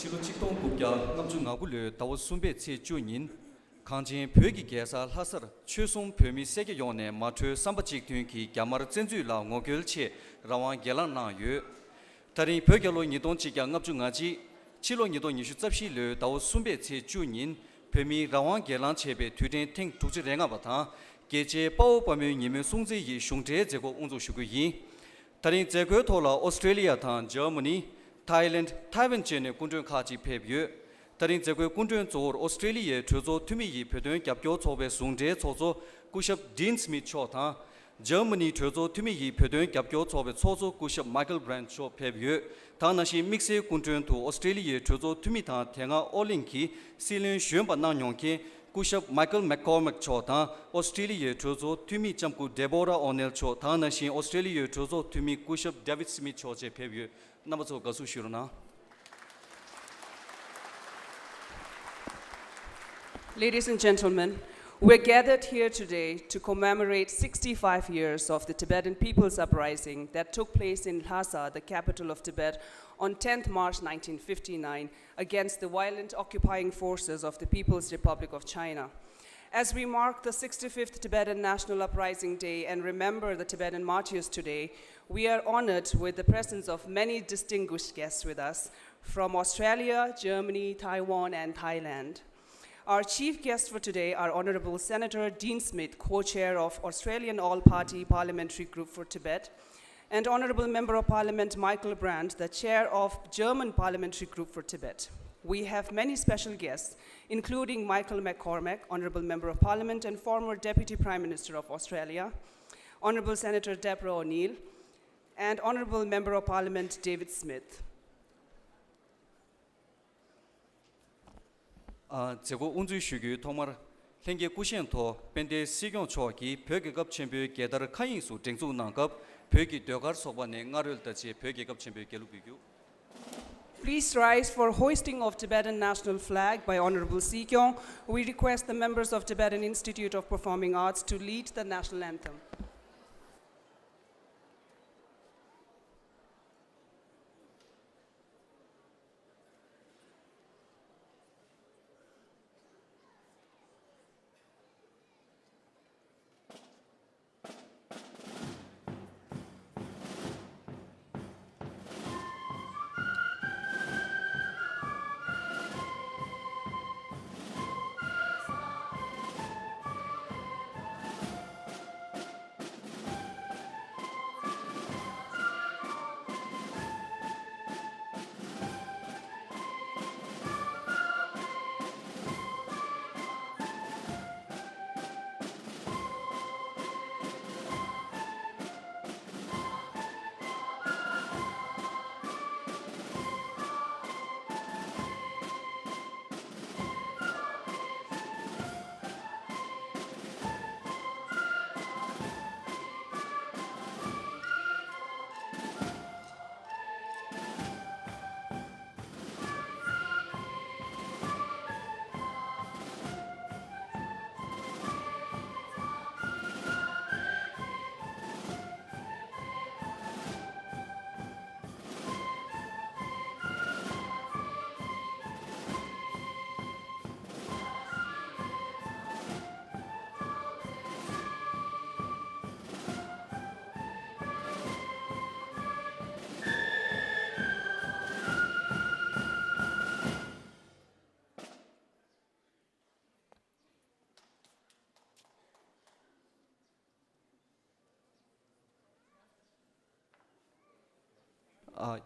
Chilo Chikton Gupya, Namju Nagulu, Tawas Sumbe Tse Junin, Kanjin Pyogi Gesa, Hasar, Chusum Pyomi Sege Yone, Matu Sambachik Tunki, Gamar Zenzu La, Ngogulche, Rawan Gelan Na Yu. Tarin Pögalo Nidon Chiga Ngapju Ngaji, Chilo Nidon Nishu Zapshi Le, Tawas Sumbe Tse Junin, Pyomi Rawan Gelan Chebe, Tudin Ting Tuji Renga Bata, Geje Pao Pamu Nimu Sungzi Yi Shungte Zego Unzu Shuguyi. Tarin Zego Tola, Australia Tan, Germany, Thailand, Taiwan Chene Kundun Kaji Pebyu, Tarin Zegwe Kundun Zor, Australia, Tuzo Tumi Pedun Gapyo Tobe Sungde Tozo, Kushab Dean Smith Chota, Germany Tuzo Tumi Pedun Gapyo Tobe Tozo, Kushab Michael Brand Cho Pebyu, Tanashi Mixe Kundun to Australia, Tuzo Tumita, Tenga Olinki, Silin Shumba Nanyonki, Kushab Michael McCormack Chota, Australia Tuzo Tumi Chamku Deborah Onel Chota, Nashi Australia Tuzo Tumi Kushab David Smith Choje Pebyu. Ladies and gentlemen, we're gathered here today to commemorate 65 years of the Tibetan People's Uprising that took place in Lhasa, the capital of Tibet, on 10th March 1959 against the violent occupying forces of the People's Republic of China. As we mark the 65th Tibetan National Uprising Day and remember the Tibetan martyrs today, we are honored with the presence of many distinguished guests with us from Australia, Germany, Taiwan, and Thailand. Our chief guests for today are Honorable Senator Dean Smith, co-chair of Australian All-Party Parliamentary Group for Tibet, and Honorable Member of Parliament Michael Brandt, the chair of German Parliamentary Group for Tibet. We have many special guests, including Michael McCormack, Honorable Member of Parliament and former Deputy Prime Minister of Australia, Honorable Senator Deborah O'Neill, and Honorable Member of Parliament David Smith. Zego Unzu Shugu, Tomar, Lenge Kushiento, Pende Sigon Choki, Pögegap Champion, Gedar Kainsu, Dengzu Nangap, Pögi Dogar Sobane, Narul Tachi, Pögegap Champion Gelubigu. Please rise for hoisting of Tibetan national flag by Honorable Sikyong. We request the members of Tibetan Institute of Performing Arts to lead the national anthem.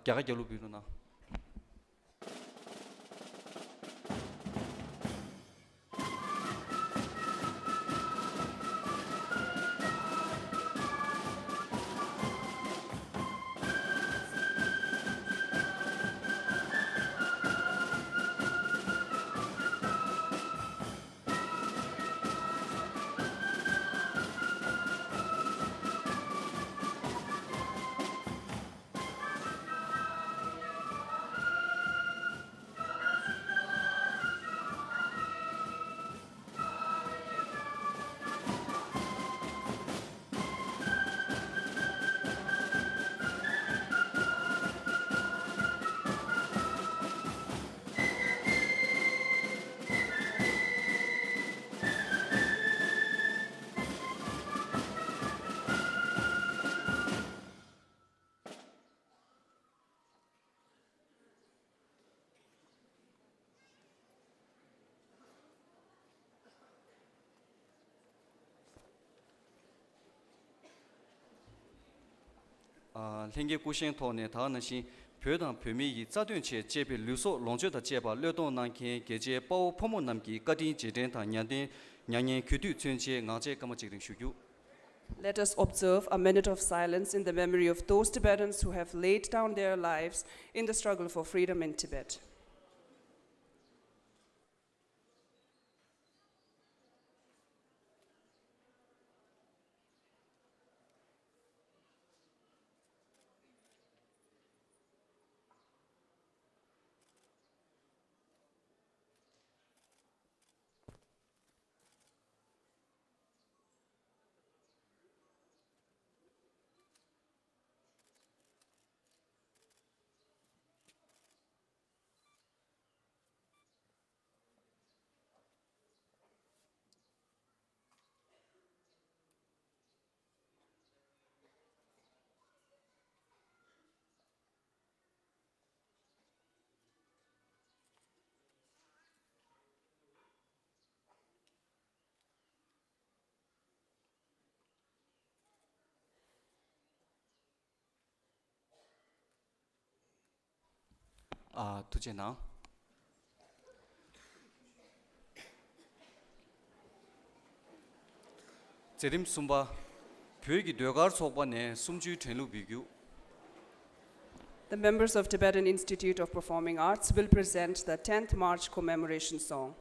Gyaga Gelubiruna. Lenge Kushen Tone Tanashi, Pyodan Pumi, Zadun Che, Jebi Luso, Lonjo da Jeba, Ledon Nankin, Geje, Pao Pomo Namki, Gadin Jeden, Nyandin, Nyanyan Kudu Tunche, Naje Kamajirin Shugu. Let us observe a minute of silence in the memory of those Tibetans who have laid down their lives in the struggle for freedom in Tibet. Tujena. Zerim Sumba, Pyogi Dögar Sokbane, Sumju Tenlu Bigyu. The members of Tibetan Institute of Performing Arts will present the 10th March commemoration song.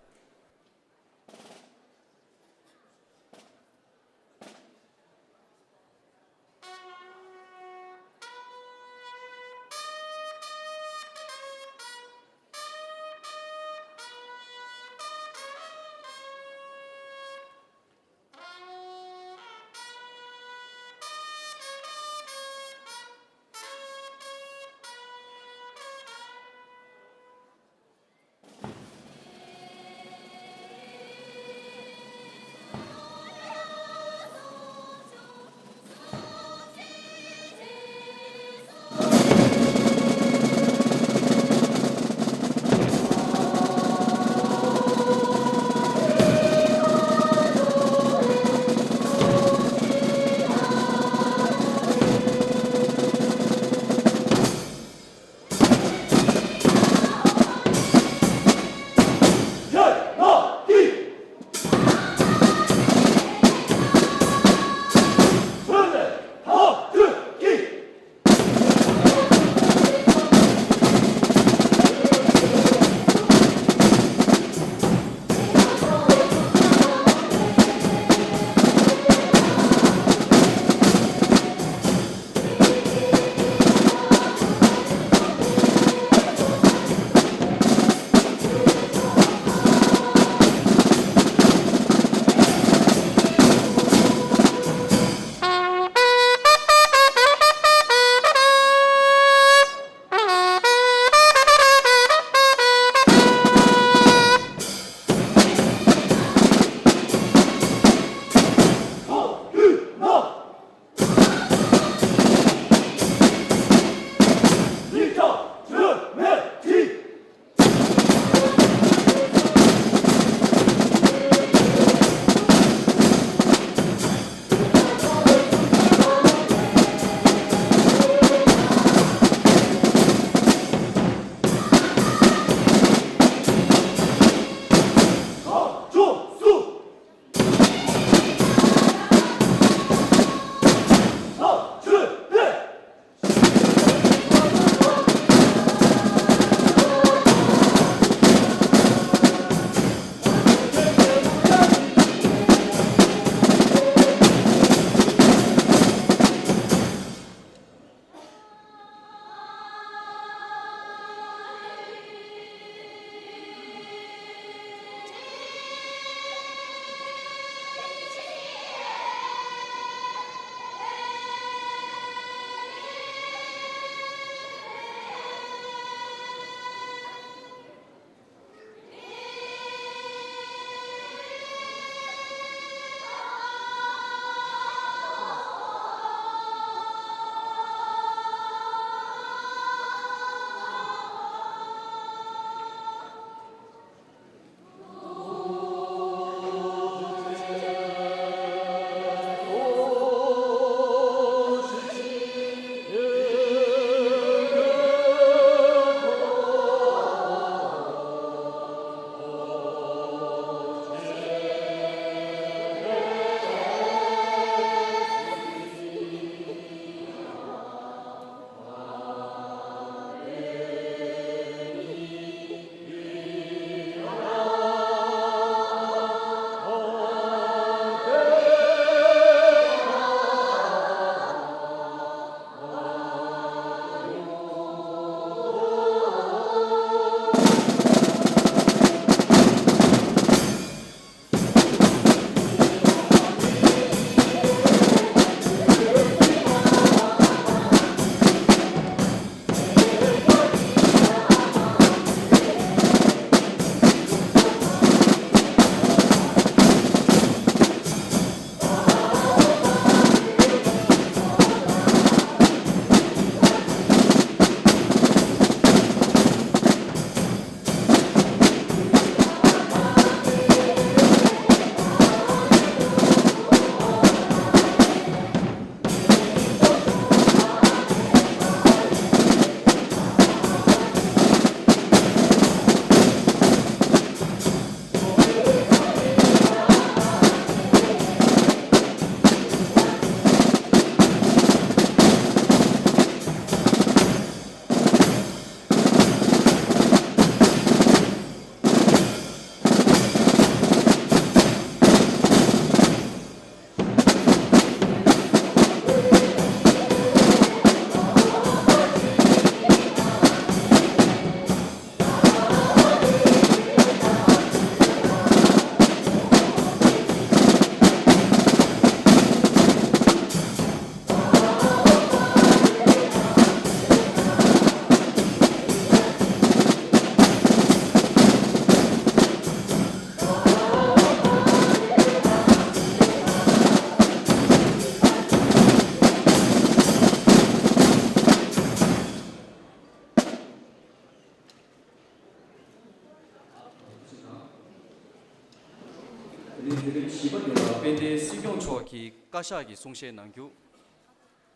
Dede Sikyong Cho ki Kashak ki Sungshe Nangyu.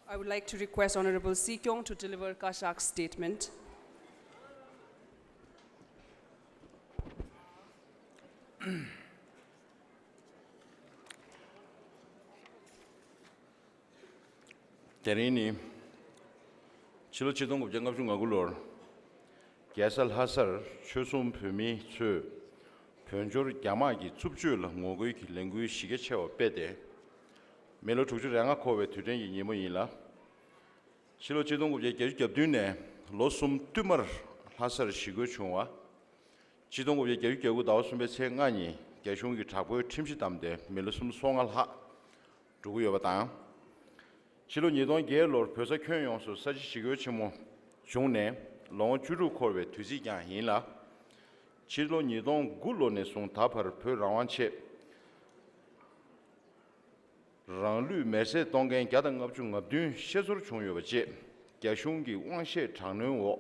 I would like to request Honorable Si Kyong to deliver Kashak's statement. Terini Chilo Chidong Jangap Jungagulor Gasal Hasar Chusum Pumi Chu Punjur Yamagi Tsubjul Mogui Lengui Shigecho Bede Melo Tujanga Kobe to den Yimuila Chilo Chidong Jabdune Losum Tumor Hasar Shiguchua Chidong Jagu Dawsum Sengani Gashungi Tabu Timshidamde Melosum Songal Ha Duguyabata Chilo Nidon Gaylor Persa Kyong so such Shiguchimo June Long Juru Corbe to Zigan Hila Chilo Nidon Gulone son tapper per Rawanche Ranlu Merce Dongan Gadang of Jung of Dun Shezur Chunyovache Gashungi Wanshe Tanu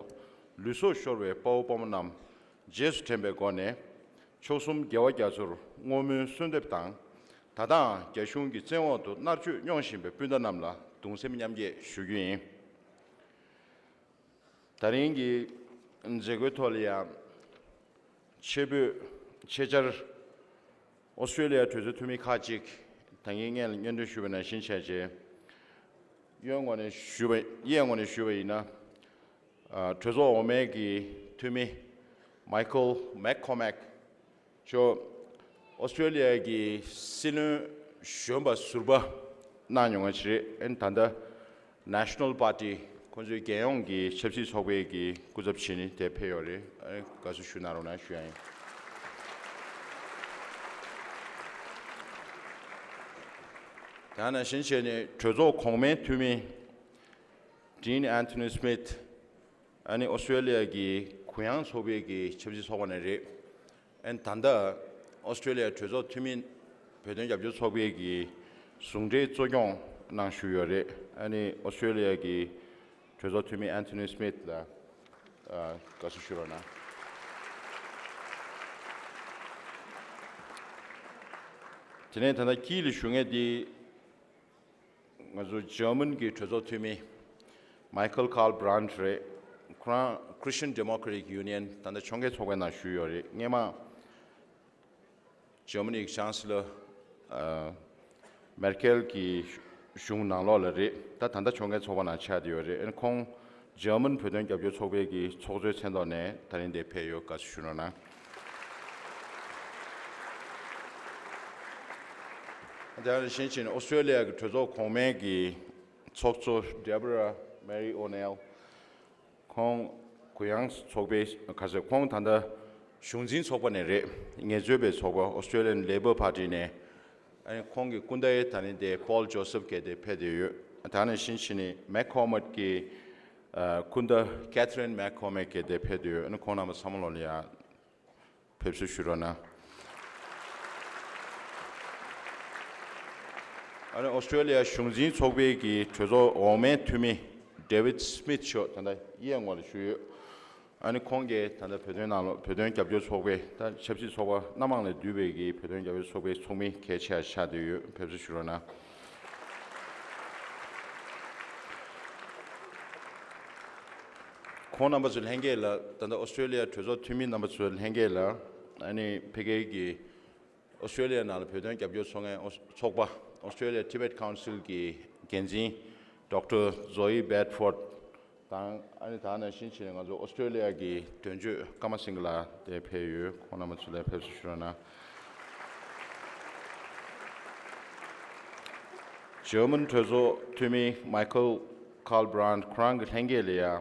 Luso Shore Pau Bomanam Jesu Tembe Gone Chosum Gawajazur Woman Sundeptang Tada Gashungi Zewa Narju Yonshimbe Bundanamla 동세미냠게 슈규인 다른기 제고톨리아 체부 체저 오스트레일리아 투즈투미 카직 당행의 연도 슈베나 신체제 영원의 슈베이나 투조 오메기 투미 마이클 맥코맥 저 오스트레일리아기 신우 슈바 수바 나뇽아치 엔탄다 내셔널 파티 콘주 개용기 첩시 소배기 구접신이 대표요리 가수 슈나로나 슈아이 다나 신신의 조조 공매 투미 딘 앤토니 스미트 아니 오스트레일리아기 고향 소배기 첩시 소관에리 엔탄다 오스트레일리아 조조 투미 배전 잡조 소배기 Sungde Zogong Nang Shuyore, any Australia gi Trezotumi Anthony Smith la Gasushurana. Tenetana Kili Shunge di German gi Trezotumi Michael Carl Brandt Christian Democratic Union, Tanda Chonge Sogana Shuyore, Nema Germany Chancellor Merkel ki shung nang lo le ta tanda chonge chobana cha dio re en kong German pöden gyabyo chobe gi chogje chendo ne tarin de peyo ka shunona da shin Australia gi tozo kome gi chogjo Deborah Mary O'Neill kong kuyang chobe kaze kong tanda shungjin chobane re ngejebe chobo Australian Labour Party ne 아니 공기 군대에 다니는데 폴 조셉께 대표되요. 다른 신신이 맥코맥기 군대 캐트린 맥코맥께 대표되요. 어느 코나마 사물로리아 펩스 슈로나. 아니 오스트레일리아 슝진 소베기 조조 오메 투미 데비드 스미트 쇼 단다 이양월 슈 아니 공개 단다 표현 겹조 소개 다 접시 소가 남왕의 뒤베기 표현 겹조 소개 소미 개체할 샤드유 펩스 슈로나 코 넘버를 행게라 단다 오스트레일리아 조조 투미 넘버를 행게라 아니 베게기 오스트레일리아 날 표현 겹조 송에 속바 오스트레일리아 티베트 카운슬기 겐지 Dr. Zoe Bedford 당 아니 다는 신신은 아주 오스트레일리아기 전주 까마싱글라 대표유 코나마출레 펩스슈라나 German tozo tumi Michael Carl Brandt krang hengelia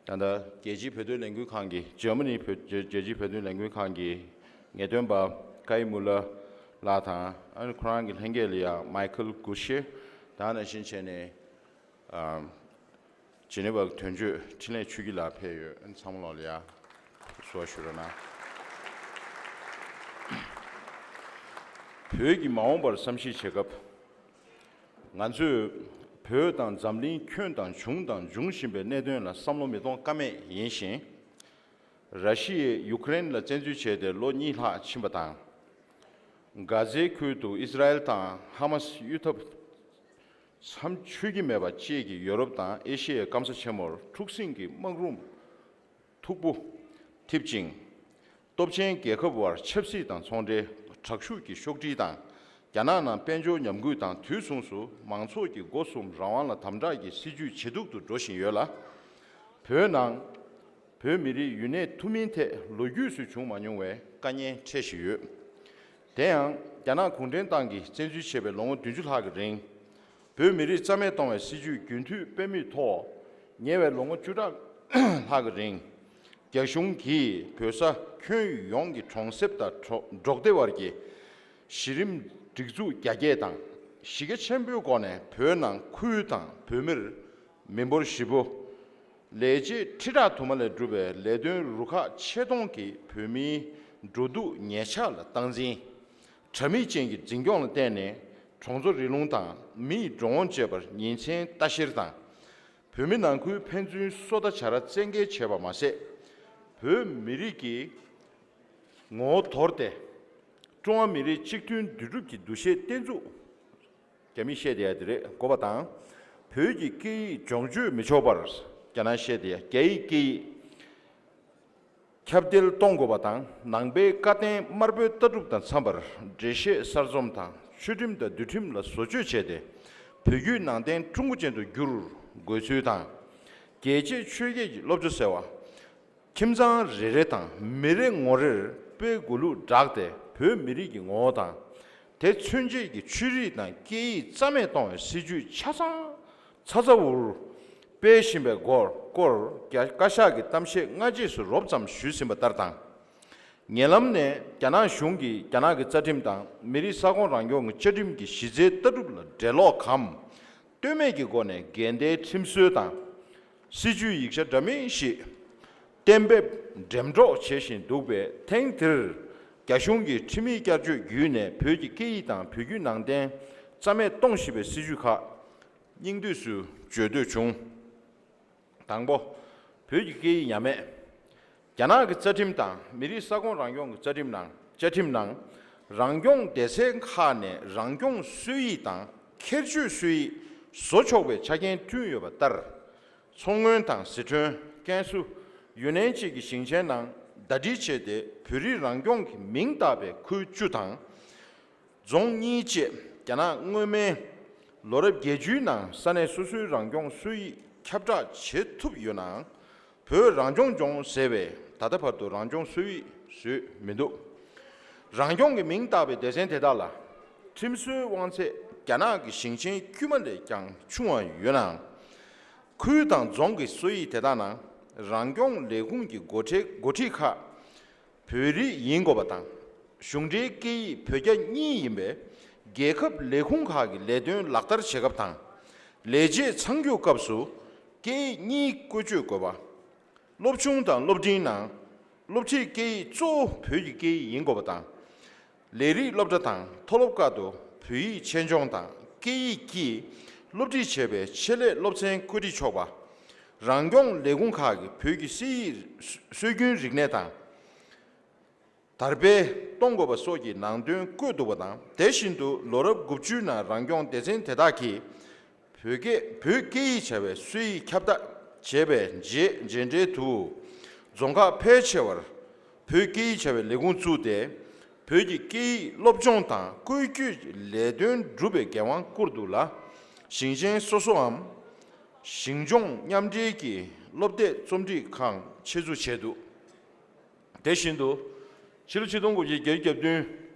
단다 계지 배도 랭귀 관계 Germany 계지 배도 랭귀 관계 내던바 카이물라 라타 아니 krang hengelia Michael Gushi 다는 신신에 Geneva 전주 친내 주길 앞에요. 사물로리아 수어슈러나. 벽이 마음벌 삼시 제급. 간주 벽당 잠린 큰당 중당 중심에 내도나 삼로미동 까메 인신. 러시아 우크라이나 전주체대 로니하 침바당. 가제 교도 이스라엘 땅 하마스 유럽 3축이 매바 지역이 유럽 땅 에시아 감사 체몰 툭싱기 먹룸 툭부 팁징 돕진 계급와 첩시 땅 손대 착수기 쇼지 땅 야나나 벤조 염구 땅 뒤송수 망소기 고숨 라완라 담자기 시주 제독도 조신여라 변랑 변미리 윤회 투민태 로유수 중만용외 간예 체시유 대양 야나 공전 땅기 전주시에 농어 뒤줄하거든 변미리 잠에 동에 시주 균투 변미토 예외 농어 주라 하거든 개숑기 표사 큰 용기 총셉다 적대와기 시림 득주 야게당 시계 챔피언권에 변랑 쿠유당 변미를 멤버십부 레지 티라 토말레 드베 레든 루카 체동기 뻬미 조두 녀샬 당진 처미진기 진경을 때네 총조 리롱당 미 종원제버 년천 따시르당 뻬미난 그 펜준 쏟아 자라 쟁게 제바마세 뻬미리기 뭐 돌대 종아미리 직둔 두르기 두셰 땡주 개미셰디아들의 고바당 뻬기기 정주 미초바르스 자나셰디아 게이기 캡딜 동고바당 낭베 까테 마르베 떠줍단 삼버 제셰 sar좀당 슈dim다 두팀라 소주체데 벽유 난된 중국전도 규르 고수당 게제 추게 롭주세와 김장 레레당 미레 ngo를 빼고루 작데 벼 미리기 ngo당 대춘지기 추리당 게이 짬에 동에 시주 찾아올 배심의 골 가샤기 땀시 nga지수 롭잠 슈심바 따르당 녜람네 캬나 슝기 캬나기 짜팀당 미리 사고 랑용 짜팀기 시제 떠르블 델로 감 됴메기 고네 겐데 팀스당 시주 익샤 담이시 템베 뎀조 체신 도베 탱들 갸슝기 팀이 갸주 유네 벼기 게이당 벼규 낭된 짬에 동시베 시주카 잉두수绝对중 당보 벼기기 야매 야나그 짜팀당 미리 사고 랑용 짜팀랑 랑용 대생카네 랑용 수이당 캐주 수이 소초베 자긴 튜여바 따르 송은당 시트 캔수 유네지기 신체랑 다디체데 벼리 랑용 민답에 그 주당 종니제 야나 응음에 로럽 계주나 산에 수수 랑용 수이 캡자 제투 요나 벼 랑종종 세베 다다파도 랑종 수이 수 민도 랑종의 민답에 대신 대달라 팀스 원세 갸나기 신신 규만의 장 중원 요나 그당 종의 수이 대다나 랑종 레군기 고티카 벼리 인고바당 슝제기 벼자 니임베 계급 레군카기 레든 락다르 제갑당 레제 창교값수 게 니 꾸주고바 롭중당 롭진나 롭치 게조 벼기 게 인고바당 레리 롭다당 토롭가도 벼이 천종당 게기 롭지 제베 첼레 롭센 꾸디 초바 랑경 레군카기 벼기 시 수균 릭네당 달베 동고바 소기 낭든 꾸도바당 대신도 로럽 급주나 랑경 대신 대다기 벽이 제베 수이 캡다 제베 젠제 두 종가 폐체월 벽이 제베 레군주데 벽이 기 롭종당 꾸이규 레든 주베 개왕 꾸르둘라 신신 소소함 신종 냠제기 롭데 좀디 강 체주 제도 대신도 지루치동고 얘기했던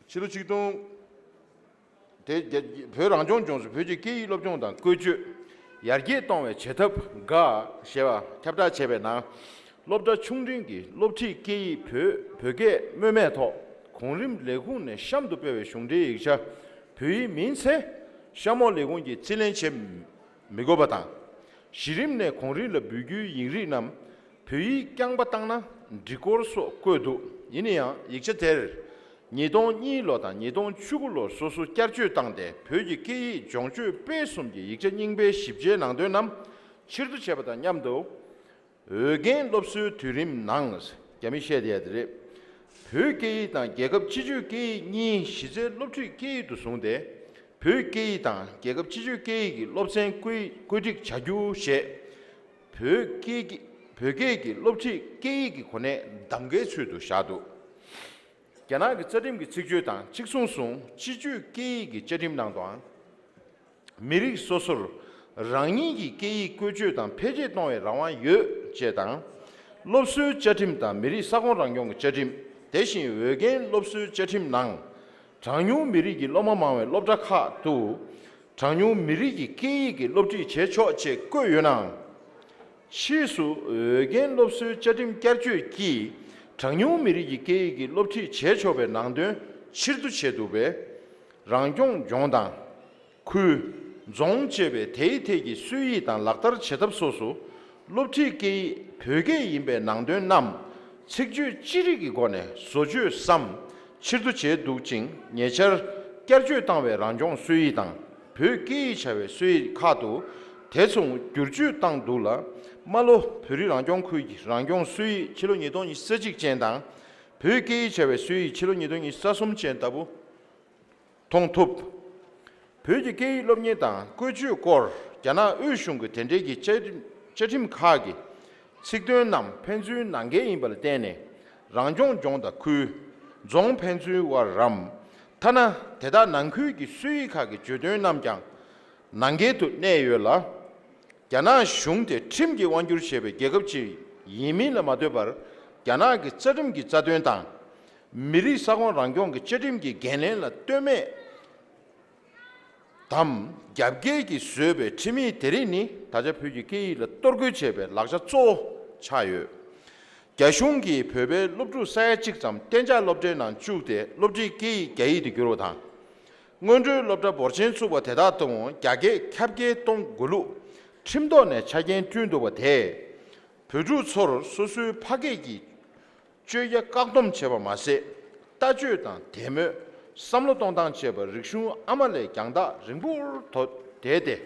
지루치동 벼랑종 종수 벼지 기 롭종당 그주 야르게 동에 제탑가 셰와 캡다 제베나 롭다 충딩기 롭티 기 벼게 메메토 공림 레군네 샴도 베베 슝데 익샤 벼이 민세 샤모 레군기 찔렌체 미고바당 시림네 공릴레 뷰규 잉리남 벼이 깡바땅나 디코르소 코도 이니야 익체텔 니동 니로다 니동 추굴로 소소 깨르주 땅데 벼지 기 종주 배숨기 익제 닝베 십제 낭도남 치르도 제바다 냠도 어겐 롭스 드림 낭스 개미셰디아들이 벽계당 계급 지주계 니 시제 롭지 계도 송데 벽계당 계급 지주계기 롭생 quy 자주세 벽계기 롭지 계기 권에 담게 수도 샤도 게나그 저림기 직주당 직송송 지주계기 저림당도 미리 소설 랑이기 계기 quy 폐제동에 라와 여 제당 롭수 저림당 미리 사고랑용 저림 대신 외계인 롭수 저팀낭 장유 미리기 로마마의 롭자카도 장유 미리기 계획이 롭지 제초 제 거연왕 시수 외계인 롭수 저팀 결주기 장유 미리기 계획이 롭지 제초배 낭된 실두 제도배 랑종 종당 그 종제배 대대기 수위당 락다르 제답소수 롭지 계 벽에 임배 낭된 남 책주 찌르기 권에 소주 3 칠두 제도징 예절 결주 당외 란종 수의당 벽기 차외 수의 카도 대송 규주 당도라 말로 별이 란종 그 란종 수의 칠로니동 서직 전당 벽기 차외 수의 칠로니동 사솜 전다부 통톱 벽기 럽니다 꾸주 걸 자나 의숑 그 텐데기 제팀 카기 식도남 펜주 난게 임벌 때네 랑종 종다 그 종 펜주와 람 타나 대다 난크기 수익하게 주된 남장 난게도 내요라 야나 슝데 팀기 원주르셰베 계급지 이민을 마되버 야나 그 쩌름기 자된당 미리 사고 랑종 그 쩌름기 개내라 때문에 담 겹게기 수업에 팀이 되리니 다자표기 기를 떨고체베 락자 쪼 차유 개숑기 표베 롭주 사야 직점 땡자 롭제난 주대 롭지 기 개이디 교로다 먼저 롭다 버진 수버 대다동 야게 캡게 동 글루 팀도네 차겐 튠도버 대 표주 서로 수수 파괴기 죄야 깍돔 제바 마세 따주당 대며 삼로동당 제바 릭슈 아말레 강다 링불 더 대대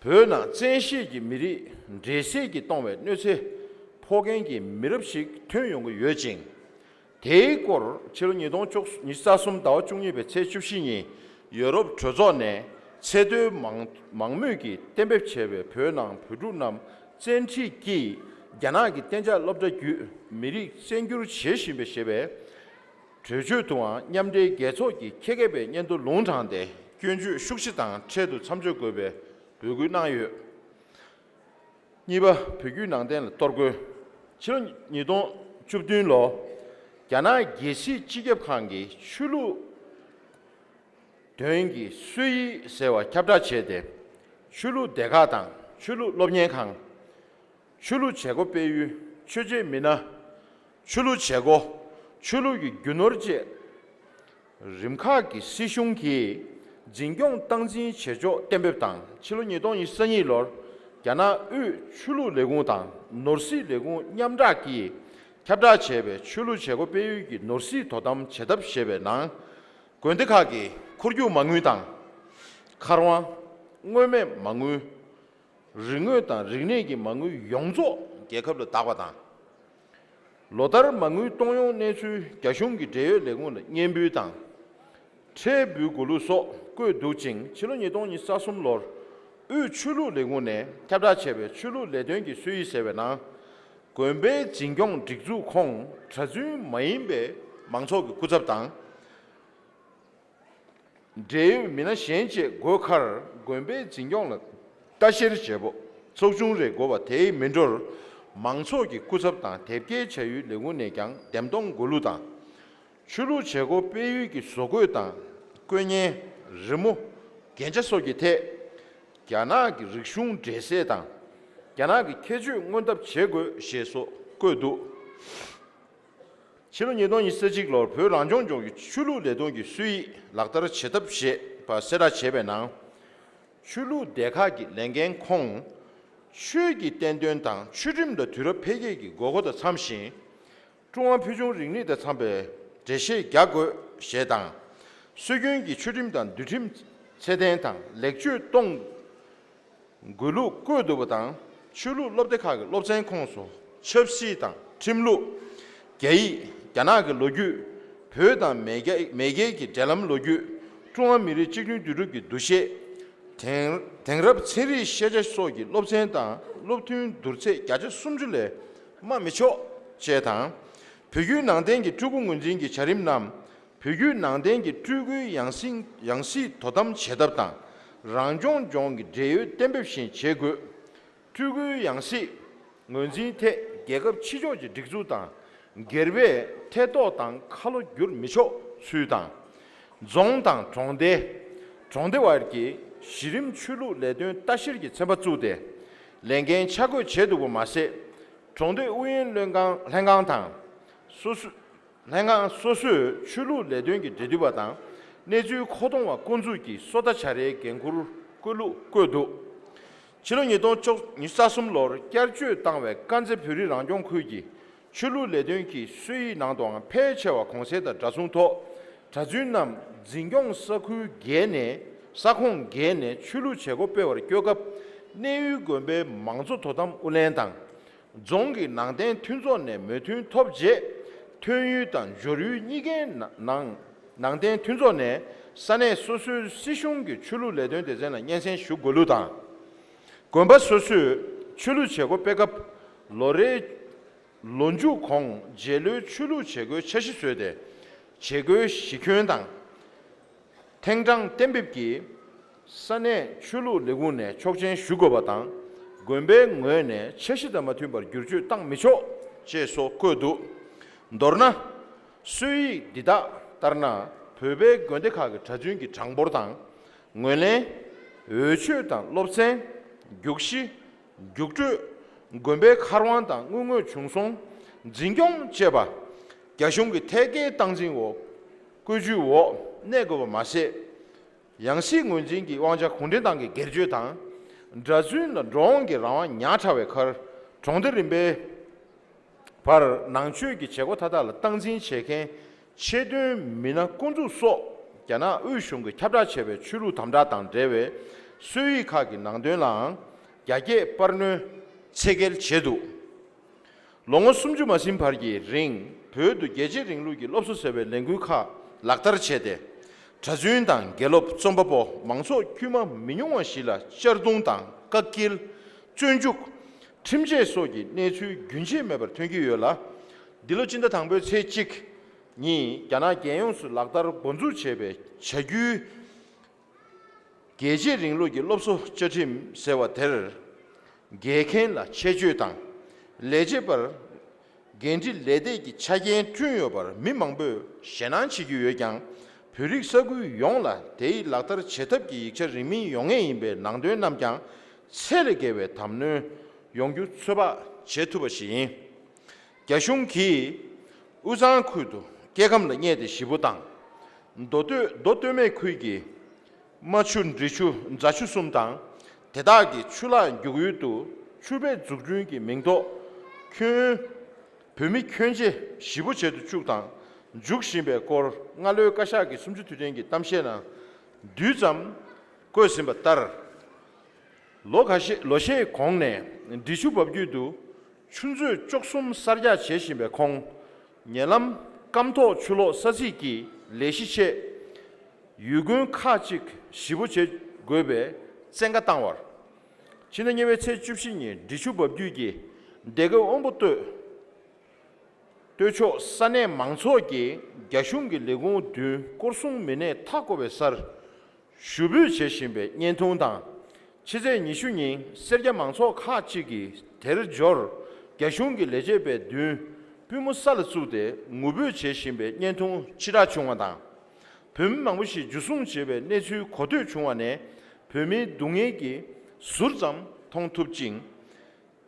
변나 전시기 미리 제세기 동외 뇌세 포경기 미럽식 퇴용의 여진 대고를 지론이동 쪽 니사숨다와 중립의 제출신이 유럽 조선의 세대 망무기 땜백체의 변나 부두남 전치기 야나기 땡자 럽자 미리 생규를 제시베 셰베 제주 동안 냠대 계속이 계급의 년도 농장대 견주 숙식당 제도 참조급의 벽유나유 니바 벽유낭된 떨고 지금 니도 줍든로 야나 예시 지ገብ한기 출루 대행기 수의 세와 캡다체대 출루 대가당 출루 롭년강 출루 제고 배유 최제미나 출루 제고 출루기 균어르제 림카기 시숑기 진경 당진 제조 땜베당 칠로니동 이선이로 야나 우 출루 레공당 노르시 레공 냠자기 캡다체베 출루 제고 배유기 노르시 도담 제답셰베나 권대카기 코르교 망위당 카르와 응외메 망위 링외당 링내기 망위 용조 계급로 다과당 로다르 망위 동용 내수 개숑기 대여 레공은 년비당 최부고루소 그 칠로니동이 사숨로 우 출루 레공네 캡다체베 출루 레den기 수이세베나 권배 진경 직주 콩 자주 마임베 망초 구잡당 제 미나 현재 고카르 권배 진경을 다시를 제보 소중레 고바 대 민족 망초기 구잡당 대개 제유 레공내경 댐동 골루다 출루 제고 배유기 소고당 권예 르모 genja sogi te gyana gi rikshung drese dang gyana gi keju ngondap chego sheso kodu chilo nyedon isajik lor pyo ranjong jong chulu ledon gi sui lakdar chedap she pa sera chebe nang chulu dekha gi lengen kong 추기 땐된 당 추림도 들어 폐기기 고고도 참신 중앙 표준 링리의 참배 제시 갸고 셰당 수경기 추림단 느림 세대당 렉주 동 글루 고도보당 추루 롭데카가 롭센 콩소 첩시당 팀루 게이 야나가 로규 표다 매개기 델람 로규 중앙미리 직류들이 도시에 댕럽 체리 시제 속이 롭센다 롭튠 둘세 야저 숨줄래 마미초 제당 표규 낭den기 주공 문진기 자림남 표규 낭den기 주구 양시 도담 제답당 랑종 종기 제유 템베신 제구 주구 양시 문진태 계급 치조지 득주당 게르베 태도당 칼로 귤 미초 수당 종당 종대와 이렇게 시림 출루 레든 따시르기 잡아주대 랭겐 차고 제도고 마세 종대 우인 랭강당 소수 랭강 소수 출루 레든기 제도바당 내주 코동과 군주기 쏟아 차례 갱구를 끌루 끌도 지는 이동 쪽 니사숨로 결주 당외 간제 표리랑 좀 크기 출루 레든기 수의 낭동 폐체와 공세의 자sun토 자준남 진경 서구 게네 사콩 게네 출루 제고 배워리 교급 내유금배 망조 도담 울렌당 종기 낭된 튠존네 메튠 톱제 튠유단 조류 니게 낭된 튠존네 산에 소수 시숑기 출루 레든 되잖아 년생 슈골루다 건바 소수 출루 제고 백업 로레 론주 공 제르 출루 제고 채시쇠대 제거 시켜연당 탱장 땜비기 산에 출루 레군에 촉진 슈거바당 건배 응외네 채시다 마튠버 규주 땅 미초 제소 거도 너르나 수이 디다 따르나 베베 건데카가 자준기 장보르당 응외네 의추당 롭생 육시 육주 건배 카르완당 응외 중송 진경 제바 야숑기 태계 당진wo 꾸주wo 내거 마세 양시 문진기 왕자 공대당기 게르주당 자준 롱게 라와 냐차웨 커 종들림베 발 낭추기 제고타달 당진 체계 최대 미나 공주소 야나 의숑기 캡다체베 추루 담다당 대외 수익하기 낭되랑 야게 빠르는 체계를 제도 롱어 숨주 마신 발기 링 벼도 예제 링루기 롭수세베 랭구카 락타르 체데 자주인당 갤롭 좀바보 망소 규마 민용원 실라 쩌동당 깎길 준죽 팀제 속이 내주 균시 매버 튕기요라 딜로진다 당배 체직 니 야나 개용수 락다르 본주 체베 체규 예제 링루기 롭수 저팀 세와 데르 게켄라 체주당 레제버 겐지 레데기 차겐 튜여버 미망부 셴난치기 요경 벼릭서구 용라 데이 락터 제탑기 익처 리미 용에 임베 낭도의 남장 세르게베 담느 용규 수바 제투버시 개숑기 우상쿠도 개감르 녜데 시부당 도도메 쿠이기 마춘 리추 자추숨당 대다기 출라 유유도 추베 죽중기 명도 그 뱀이 현재 15제도 쭉당 죽심배 걸 알로 가샤기 숨주 투쟁기 담시나 뒤점 거심바 따라 로가시 로셰 공내 디슈법규도 춘주 쪽숨 살자 제심배 공 녀람 감토 출로 서지기 레시체 유군 카직 15제 고베 생가 땅월 지난 예외 체 줍신이 디슈법규기 내가 온부터 도초 산에 망소기 야숑기 레고 드 코르숭 메네 타고베 살 슈브 제심베 년통당 치제 니슈니 세르게 망소 카치기 데르조르 야숑기 레제베 드 뷰무살 수데 무브 제심베 년통 치라 중앙당 뱀망무시 주숭 제베 내주 고도 중앙에 뱀이 동해기 술점 통투징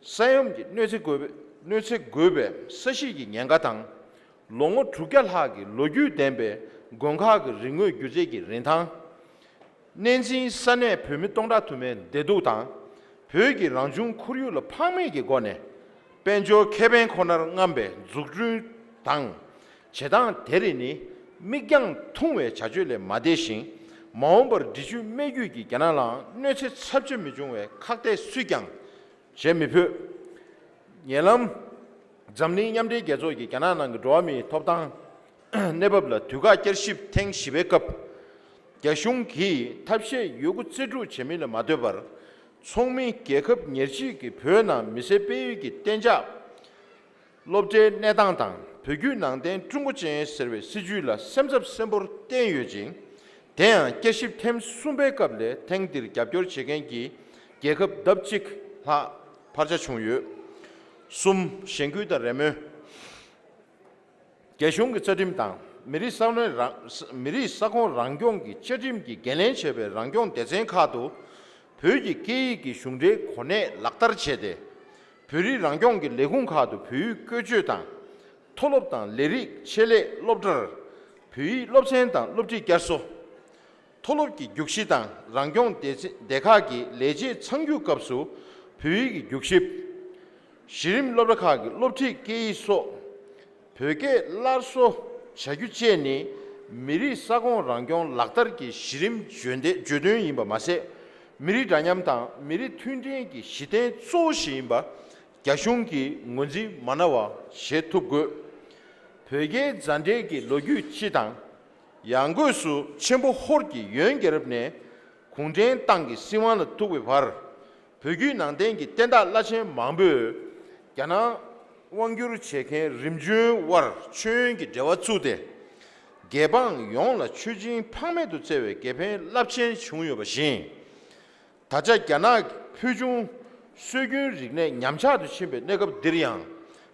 사염기 뇌세 고베 서시기 년가당 롱어 두결하기 로규 댐베 공가기 링의 규제기 렌당 nensin 산에 뱀이 동다투면 대도당 벽이 랑중 쿠리올로 파메기 권에 벤조 케벤 코너를 남배 죽주 당 제당 대리니 미경 통외 자주래 마대신 마음버 디주 매규기 게나라 뇌체 삽점 미중에 각대 수경 재미표 예람 Zamni Yamdi Gazogi, Gananang, Dromi, Topdan, Nebabla, Tuga Kership, Tang Shibekap, Gashung Ki, Tapshe, Yogut Sidru, Chemila Madobar, Songmi, Gekap, Nerchi, Purna, Misepi, Tenja, Lobje Nedantang, Pegunang, then Tunguchen service, Sijula, Samsap Sembor, Ten Yujing, then Keship Tem Sumbekable, Tang Dir Gabur Chigenki, Gekap Dubchik, Ha, Parjachungu. Sum Shenguda Reme Gashung Chadim Miri Sakon Rangyong, Chadimki, Galen Chebe, Rangyong, Dezen Kado, Pögi Ki Shungde, Kone, Laktar Chede, Puri Rangyong, Legun Kado, Pui Kujudan, Tolopdan, Lerik, Chele, Lobder, Pui Lobsendan, Lobji Gaso, Tolopki, Yukshidan, Rangyong Dekagi, Leji, Changyu Kapsu, Pui Yukship. Shirim Lobrakagi, Lobti Kiso, Pöke Larso, Chagucheni, Miri Sagon Rangyong, Laktarki, Shirim Judun Imba Mase, Miri Danyamtan, Miri Tundinki, Shiten Soshimba, Gashunki, Munzi Manawa, Shetugu, Pöke Zandeki, Logu Chitang, Yangusu, Chembo Horki, Yungerabne, Kundin Tangi, Siwan Tuwipar, Pögu Nandenki, Tenda Lachen Mambu. Yana Wangyur Cheke Rimjun War Chungi Dewatsude Gebang Yong La Chujin Pangmedu Tsewe Gepen Lapchen Chungyo Bashin Taja Yana Pujun Sugun Rigne Nyamcha Du Chimbe Negab Diriang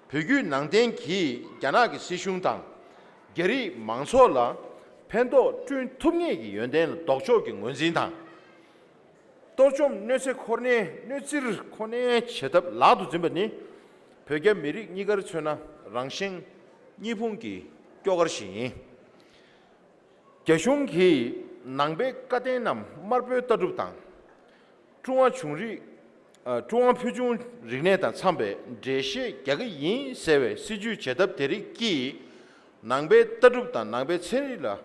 Pugu Nangden Ki Yana Ki Sishungtang Geri Mangsola Pendo Chun Tumye Ki Yonden Dokcho Ki Ngunzintang Dochom Nese Korne Nesir Kone Chetab Ladu Zimbani Pöge Mirik Nigar Chuna, Rangshin, Nipungi, Gyogarshi. Gashungi, Nangbe Kadenam, Marpe Tadutang, Chua Chungri, Chua Pujun Rigneta Sambe, Deshe, Gagayin, Seve, Siju Chetab Teri Ki, Nangbe Tadutang, Nangbe Serila,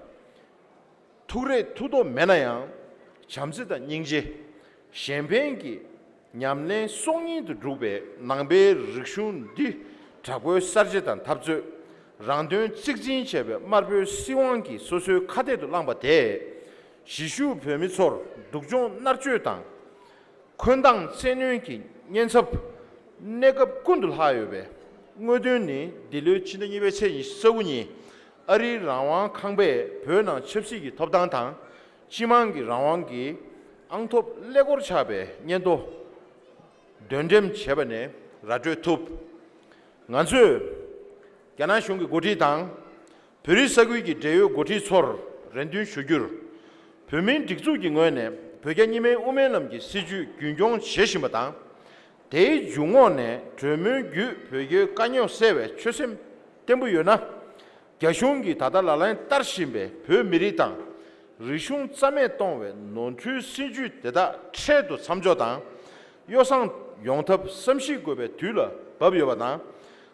Ture Tudo Menayang, Chamsida Ningje, Champagne. Nyamne songi de drube nangbe rikshun di trabo sarjetan tabzu rangdun tsikjin chebe marbe siwangi soso kade do langba de shishu pemitsor dukjon narchue tang kondang senyunki nyensap negab kundul hayobe ngoduni dilu chinanibe che soguni ari rawang khangbe pyeona chepsigi topdang tang chimangi rawangi angtop legor chabe nyendo Dundem Chebane, Raju Tup Nansu Gana Shungi Goti Tang, Perisagui Deo Goti Sor, Rendun Sugur, Pumin Dixu Gingone, Peganime Umenam Siju Gunjong Sheshimatang, Te Jungone, Tumu Gu, Pege Kanyo Seve, Chusem Tembuyona, Gashungi Tadalalan Tarshimbe, Pu Miritang, Rishun Same Tongwe, Non Tu Siju Deda Chedo Samjotang, Yosang Yongtab Samshi Gobe Tula, Babiobana,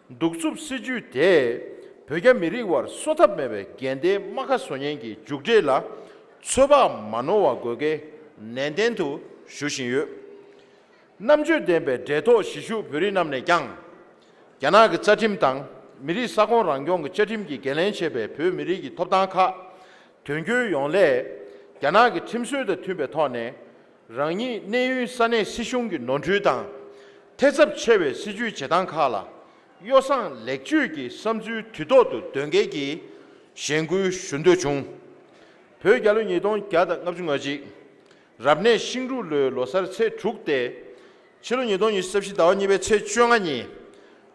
Duksub Siju De, Pegamiri war Sotab Mebe, Gende Makasonyengi, Jugdela, Soba Manoa Goge, Nendentu, Shushinyu. Namju Dembe, Deto Shishu Purinamne Gang, Yanag Chatim Tang, Miri Sakon Rangyong Chatimki, Gelenchebe, Pu Mirigi Toptanka, Tungyu Yongle, Yanag Timsu de Tubetone, Rangi Neyu Sane Sishungi Nonjudang, Tesab Chewe Siju Chedankala, Yosan Lekjugi Samju Tudodu Dungegi, Shengu Shunduchung. Pögalu Nidon Gada Nabjungaji, Rabne Shingru Le Losar Se Trukde, Chilo Nidon Yusabshi Daonibe Che Chungani,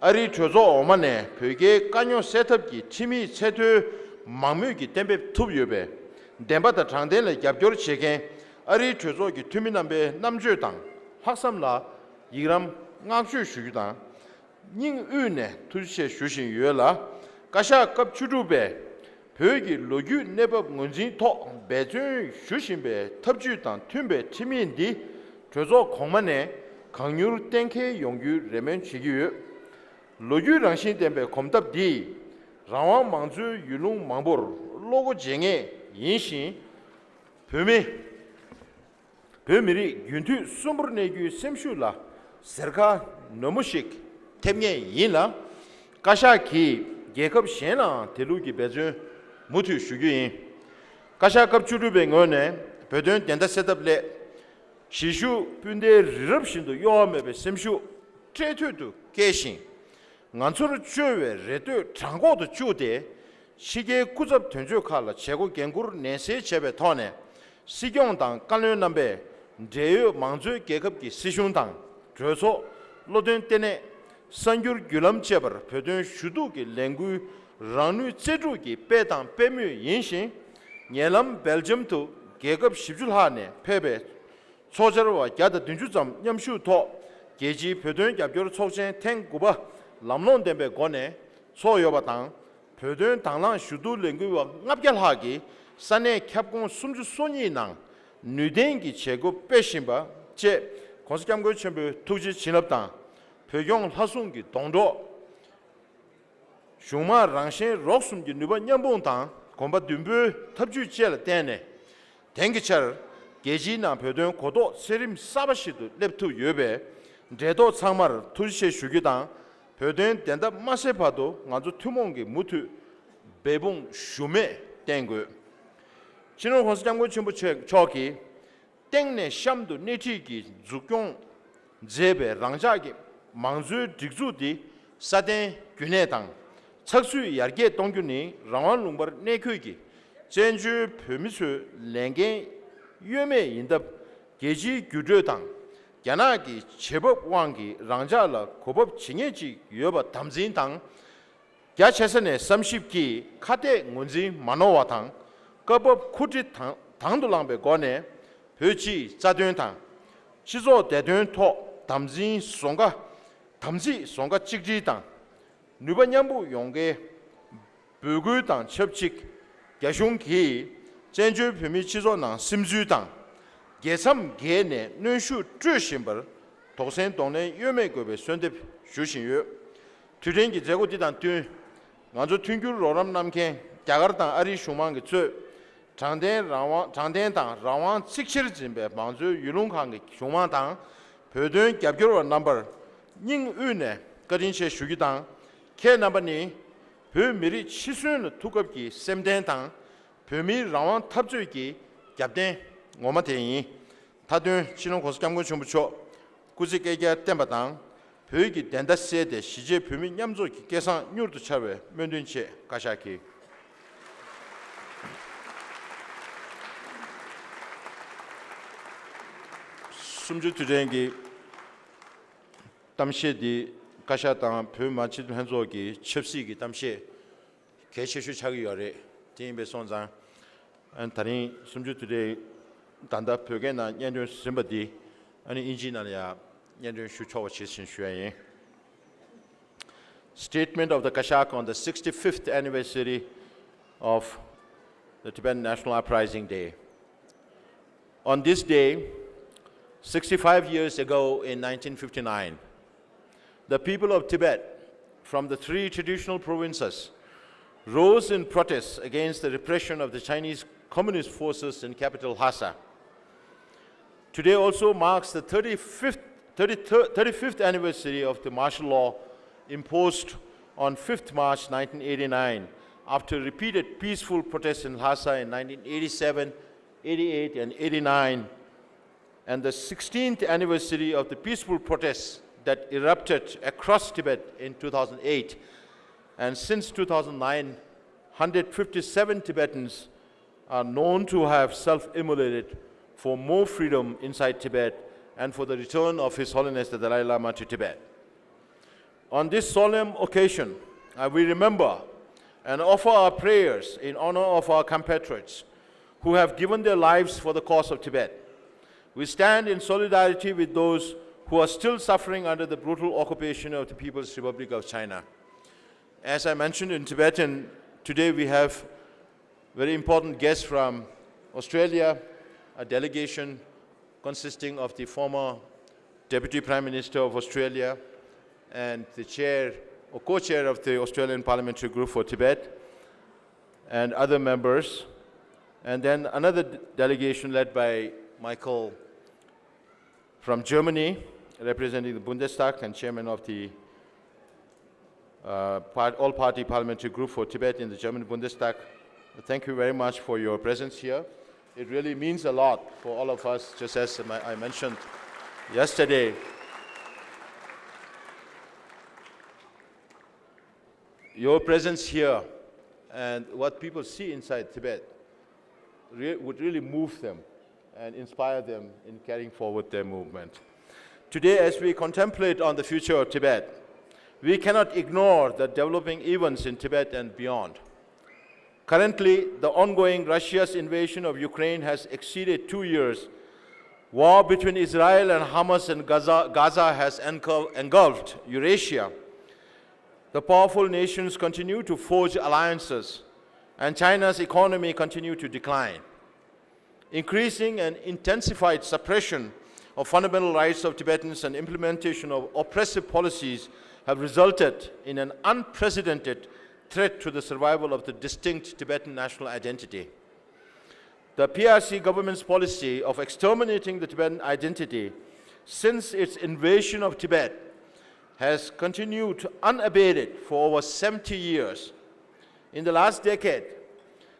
Ari Chozo Omane, Pöge Kanyo Setupki, Timi Setu Mamuki Tempe Tubube, Dembata Tangdele Gabjor Cheke, Ari Chozoki Tuminambe Namjudang, Haksamla, Yiram Ngakshu Shugudang, Ning Une Tushe Shushin Yuela, Kashak Kap Chudube, Pögi Logu Nebab Ngunjin To, Bejun Shushinbe, Tabjudang, Tumbe, Timindi, Chozo Kongmane, Kangyur Tenke Yongyu Remen Chigyu, Logu Rangshin Tembe Komtab Di, Rawang Mangzu Yulung Mangbor, Logo Jenge, Yinshin, Pömiri Yuntu Sumbur Negu Semshula, Serka Nomushik, Temye Yinla, Kashak 계급 신앙 대루기 배준 무투 수규인 Kashak 주르뱅 원에 배든 된다 셋업레 시슈 분대 럽신도 요함에 심슈 트레트도 계신 안초를 주외 레드 장고도 주대 시계 구접 된주칼라 제고 경구를 내세 제배 터네 시경당 관련 남배 제유 망주 계급기 시슌당 그래서 로든 때네 선규 규람 제벌 배든 슈두기 랭구 라누 제주기 빼당 빼뮤 인신 예람 벨지엄도 계급 10줄하네 패배 소저와 야다 든주점 염슈토 계지 배든 갑교로 속신 탱구바 람론데베 고네 소요바당 배든 당랑 슈두 랭구와 납결하기 산에 캡공 숨주 손이낭 누댕기 제고 빼신바 제 건설감고 전부 투지 진업당 배경 하순기 동도 슈마 랑신 록숨기 누번 연봉당 공바 듬부 탑주 지엘 때네 댕기철 계지나 배든 고도 세림 사바시도 랩투 예배 제도 상마를 투시에 주기당 배든 된다 맛에 봐도 아주 투몽기 무투 배봉 슈메 땡고 진호 건설장군 전부 저기 땡내 샴도 네티기 주경 제베 랑자기 망주 딕주디 사데 균해당 착수 야게 동균이 랑완 롱버 내크기 전주 표미수 랭게 유메 인답 계지 규저당 야나기 제법 왕기 랑자라 고법 징해지 유여바 담진당 야체선의 30기 카데 문지 만호와당 거법 쿠지 당도랑배 권에 벼지 자된당 시조 대된토 담진 송가 담지 송가 찍지당 누번양부 용계 부구당 첩직 개숑기 전주 표미 지조당 심주당 개삼 개내 눈슈 주신벌 도선 동네 유매급의 선대 주신유 주된기 제고디당 뒤 먼저 튕규 로람 남게 자가르당 아리 슈망게 저 장대당 라왕 식실진배 먼저 유롱강게 슈망당 배든 갑교로 넘버 닝은에 거린시 수기당 케 넘버니 배미리 치수는 두껍기 샘된당 배미 라왕 탑주기 갑된 오마대이 다들 신혼 고속감군 정부처 구직에게 땜바당 배기 된다세대 시제 배미 냠조기 계산 뉴르도 차외 면된치 가샤키 숨주 투쟁기 담시디 가샤당 표마치도 현조기 첩시기 담시 개체수 차기 열에 대인배 선장 안타니 숨주 투쟁 단다 표게나 연준 심바디 아니 인지나야 연준 수초와 치신 수행 Statement of the Kashak on the 65th anniversary of the Tibetan National Uprising Day. On this day, 65 years ago in 1959, the people of Tibet from the 3 traditional provinces rose in protest against the repression of the Chinese Communist forces in capital Lhasa. Today also marks the 35th anniversary of the martial law imposed on 5th March 1989 after repeated peaceful protests in Lhasa in 1987, 88, and 89, and the 16th anniversary of the peaceful protests that erupted across Tibet in 2008. And since 2009, 157 Tibetans are known to have self-immolated for more freedom inside Tibet and for the return of His Holiness the Dalai Lama to Tibet. On this solemn occasion, we remember and offer our prayers in honor of our compatriots who have given their lives for the cause of Tibet. We stand in solidarity with those who are still suffering under the brutal occupation of the People's Republic of China. As I mentioned in Tibetan, today we have very important guests from Australia, a delegation consisting of the former Deputy Prime Minister of Australia and the chair or co-chair of the Australian Parliamentary Group for Tibet and other members. And then another delegation led by Michael from Germany, representing the Bundestag and chairman of the all-party parliamentary group for Tibet in the German Bundestag. Thank you very much for your presence here. It really means a lot for all of us, just as I mentioned yesterday. Your presence here and what people see inside Tibet would really move them and inspire them in carrying forward their movement. Today, as we contemplate on the future of Tibet, we cannot ignore the developing events in Tibet and beyond. Currently, the ongoing Russia's invasion of Ukraine has exceeded 2 years. War between Israel and Hamas in Gaza has engulfed Eurasia. The powerful nations continue to forge alliances, and China's economy continues to decline. Increasing and intensified suppression of fundamental rights of Tibetans and implementation of oppressive policies have resulted in an unprecedented threat to the survival of the distinct Tibetan national identity. The PRC government's policy of exterminating the Tibetan identity since its invasion of Tibet has continued unabated for over 70 years. In the last decade,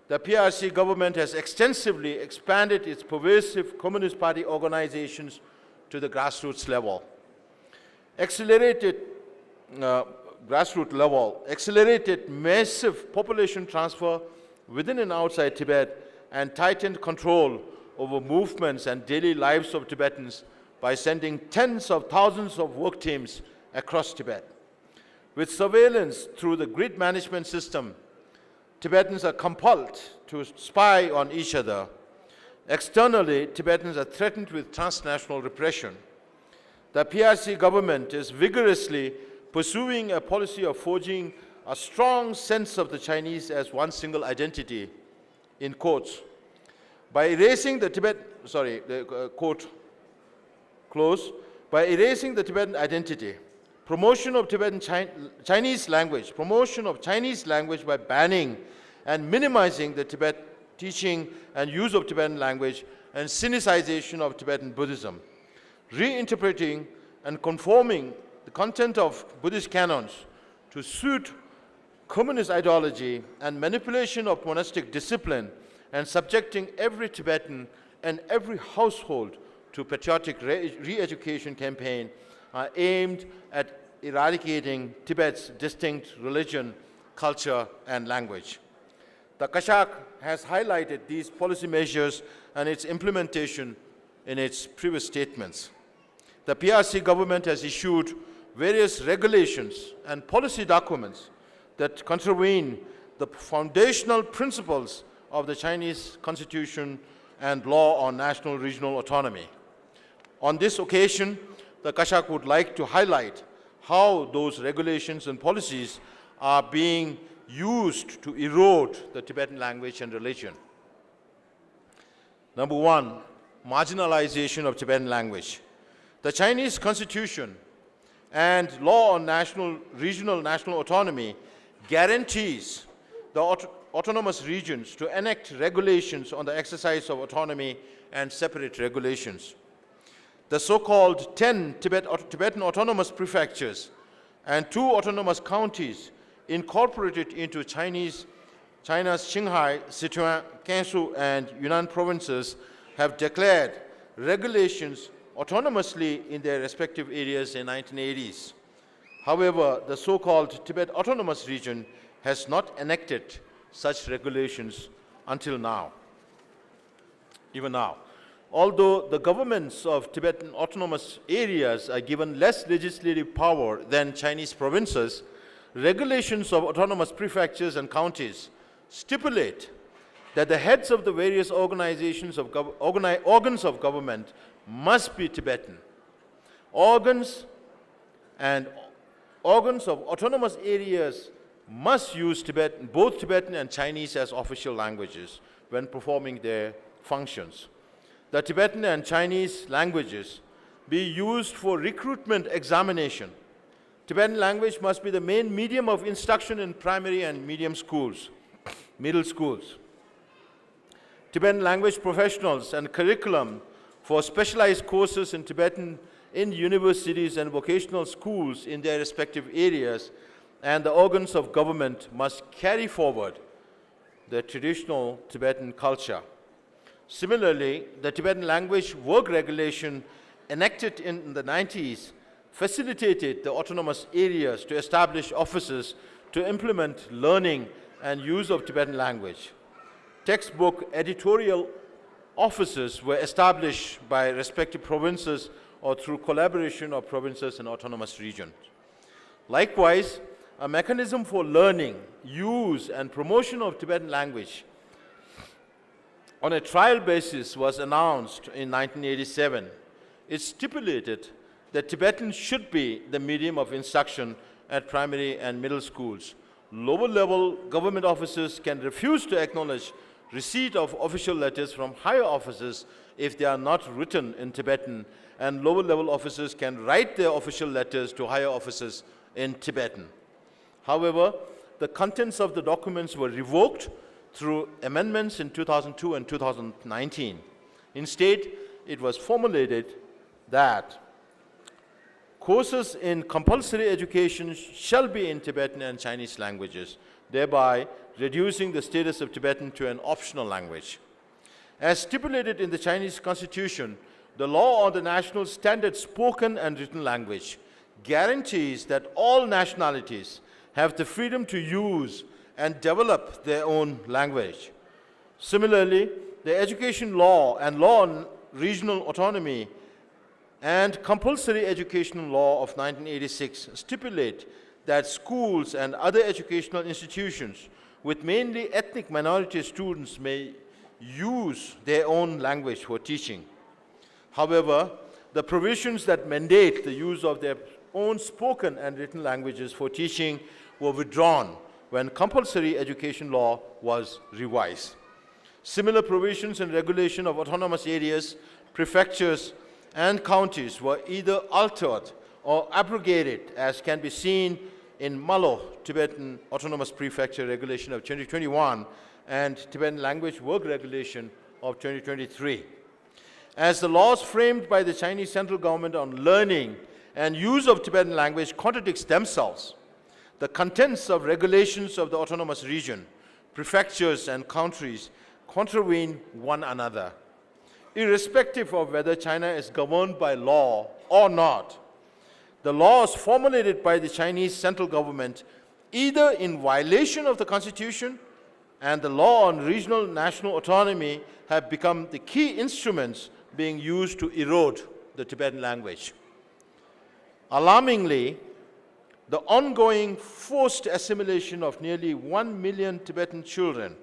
the PRC government has extensively expanded its pervasive Communist Party organizations to the grassroots level. Accelerated massive population transfer within and outside Tibet and tightened control over movements and daily lives of Tibetans by sending tens of thousands of work teams across Tibet. With surveillance through the grid management system, Tibetans are compelled to spy on each other. Externally, Tibetans are threatened with transnational repression. The PRC government is vigorously pursuing a policy of forging a strong sense of the Chinese as one single identity, in quotes. By erasing the by erasing the Tibetan identity, promotion of Chinese language by banning and minimizing the Tibet teaching and use of Tibetan language, and Sinicization of Tibetan Buddhism, reinterpreting and conforming the content of Buddhist canons to suit communist ideology and manipulation of monastic discipline, and subjecting every Tibetan and every household to patriotic re-education campaign are aimed at eradicating Tibet's distinct religion, culture, and language. The Kashak has highlighted these policy measures and its implementation in its previous statements. The PRC government has issued various regulations and policy documents that contravene the foundational principles of the Chinese Constitution and law on national regional autonomy. On this occasion, the Kashak would like to highlight how those regulations and policies are being used to erode the Tibetan language and religion. Number one, marginalization of Tibetan language. The Chinese Constitution and law on regional national autonomy guarantees the autonomous regions to enact regulations on the exercise of autonomy and separate regulations. The so-called 10 Tibetan autonomous prefectures and 2 autonomous counties incorporated into China's Qinghai, Sichuan, Gansu, and Yunnan provinces have declared regulations autonomously in their respective areas in the 1980s. However, the so-called Tibet Autonomous Region has not enacted such regulations until now, even now. Although the governments of Tibetan autonomous areas are given less legislative power than Chinese provinces, regulations of autonomous prefectures and counties stipulate that the heads of the various organs of government must be Tibetan. Organs of autonomous areas must use both Tibetan and Chinese as official languages when performing their functions. The Tibetan and Chinese languages be used for recruitment examination. Tibetan language must be the main medium of instruction in primary and middle schools. Tibetan language professionals and curriculum for specialized courses in Tibetan in universities and vocational schools in their respective areas and the organs of government must carry forward the traditional Tibetan culture. Similarly, the Tibetan language work regulation enacted in the 90s facilitated the autonomous areas to establish offices to implement learning and use of Tibetan language. Textbook editorial offices were established by respective provinces or through collaboration of provinces and autonomous regions. Likewise, a mechanism for learning, use, and promotion of Tibetan language on a trial basis was announced in 1987. It stipulated that Tibetan should be the medium of instruction at primary and middle schools. Lower-level government officers can refuse to acknowledge receipt of official letters from higher officers if they are not written in Tibetan, and lower-level officers can write their official letters to higher officers in Tibetan. However, the contents of the documents were revoked through amendments in 2002 and 2019. Instead, it was formulated that courses in compulsory education shall be in Tibetan and Chinese languages, thereby reducing the status of Tibetan to an optional language. As stipulated in the Chinese Constitution, the law on the national standard spoken and written language guarantees that all nationalities have the freedom to use and develop their own language. Similarly, the education law and law on regional autonomy and compulsory educational law of 1986 stipulate that schools and other educational institutions with mainly ethnic minority students may use their own language for teaching. However, the provisions that mandate the use of their own spoken and written languages for teaching were withdrawn when compulsory education law was revised. Similar provisions and regulation of autonomous areas, prefectures, and counties were either altered or abrogated, as can be seen in Malo, Tibetan Autonomous Prefecture Regulation of 2021 and Tibetan Language Work Regulation of 2023. As the laws framed by the Chinese central government on learning and use of Tibetan language contradicts themselves, the contents of regulations of the autonomous region, prefectures, and countries contravene one another. Irrespective of whether China is governed by law or not, the laws formulated by the Chinese central government, either in violation of the Constitution and the law on regional national autonomy, have become the key instruments being used to erode the Tibetan language. Alarmingly, the ongoing forced assimilation of nearly 1 million Tibetan children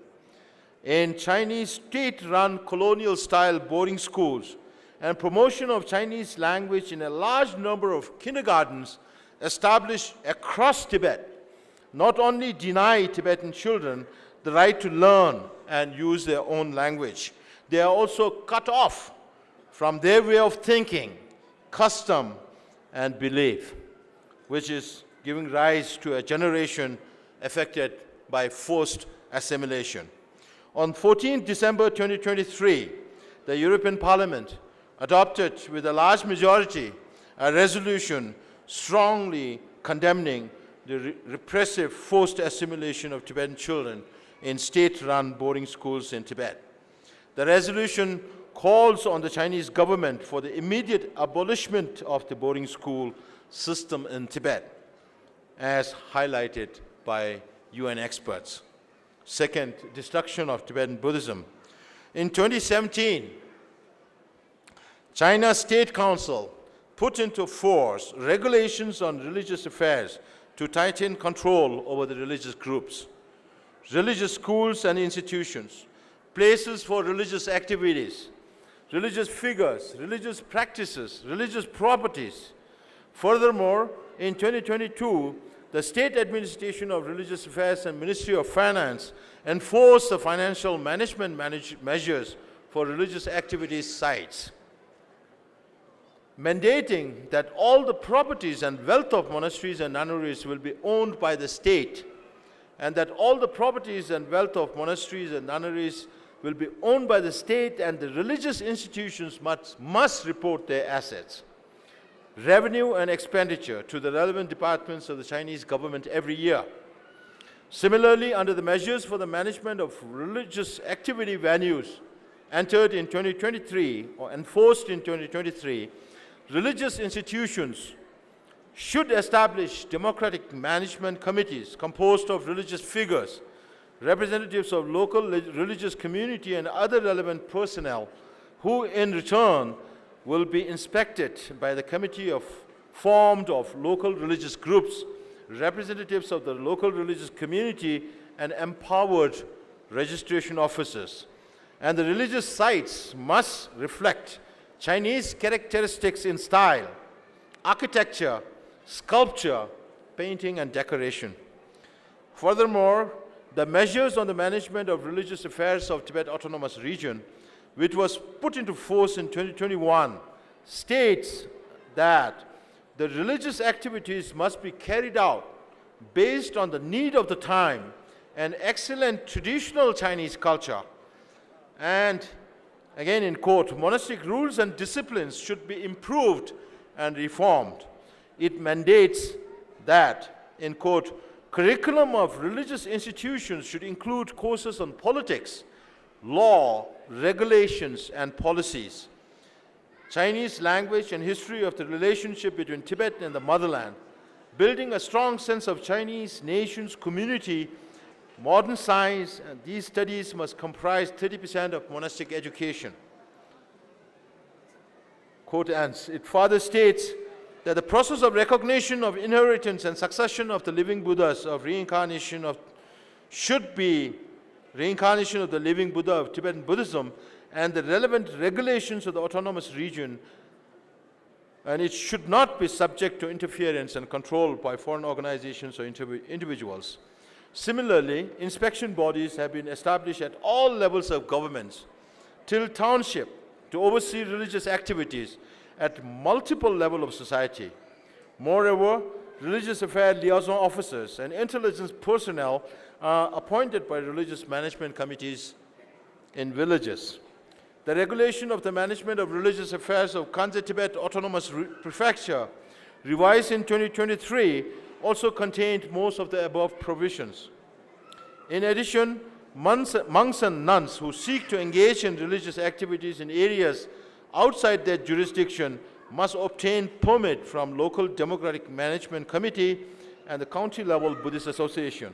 in Chinese state-run colonial-style boarding schools and promotion of Chinese language in a large number of kindergartens established across Tibet not only deny Tibetan children the right to learn and use their own language, they are also cut off from their way of thinking, custom, and belief, which is giving rise to a generation affected by forced assimilation. On 14 December 2023, the European Parliament adopted with a large majority a resolution strongly condemning the repressive forced assimilation of Tibetan children in state-run boarding schools in Tibet. The resolution calls on the Chinese government for the immediate abolishment of the boarding school system in Tibet, as highlighted by UN experts. Second, destruction of Tibetan Buddhism. In 2017, China's State Council put into force regulations on religious affairs to tighten control over the religious groups. Religious schools and institutions, places for religious activities, religious figures, religious practices, religious properties. Furthermore, in 2022, the State Administration of Religious Affairs and Ministry of Finance enforced the financial management measures for religious activities sites, mandating that all the properties and wealth of monasteries and nunneries will be owned by the state, and that all the properties and wealth of monasteries and nunneries will be owned by the state, and the religious institutions must report their assets. revenue and expenditure to the relevant departments of the Chinese government every year. Similarly, under the measures for the management of religious activity venues entered in 2023 or enforced in 2023, religious institutions should establish democratic management committees composed of religious figures, representatives of local religious community and other relevant personnel, who in return will be inspected by the committee formed of local religious groups, representatives of the local religious community, and empowered registration officers. And the religious sites must reflect Chinese characteristics in style, architecture, sculpture, painting, and decoration. Furthermore, the measures on the management of religious affairs of Tibet Autonomous Region, which was put into force in 2021, states that the religious activities must be carried out based on the need of the time and excellent traditional Chinese culture. And again, in quote, monastic rules and disciplines should be improved and reformed. It mandates that, in quote, curriculum of religious institutions should include courses on politics, law, regulations, and policies, Chinese language and history of the relationship between Tibet and the motherland, building a strong sense of Chinese nation's community, modern science, and these studies must comprise 30% of monastic education. Quote ends. It further states that the process of recognition of inheritance and succession of the living Buddhas of reincarnation should be reincarnation of the living Buddha of Tibetan Buddhism and the relevant regulations of the autonomous region, and it should not be subject to interference and control by foreign organizations or individuals. Similarly, inspection bodies have been established at all levels of governments, till township, to oversee religious activities at multiple levels of society. Moreover, religious affairs liaison officers and intelligence personnel are appointed by religious management committees in villages. The regulation of the management of religious affairs of Kanze Tibet Autonomous Prefecture, revised in 2023, also contained most of the above provisions. In addition, monks and nuns who seek to engage in religious activities in areas outside their jurisdiction must obtain permit from local democratic management committee and the county-level Buddhist association,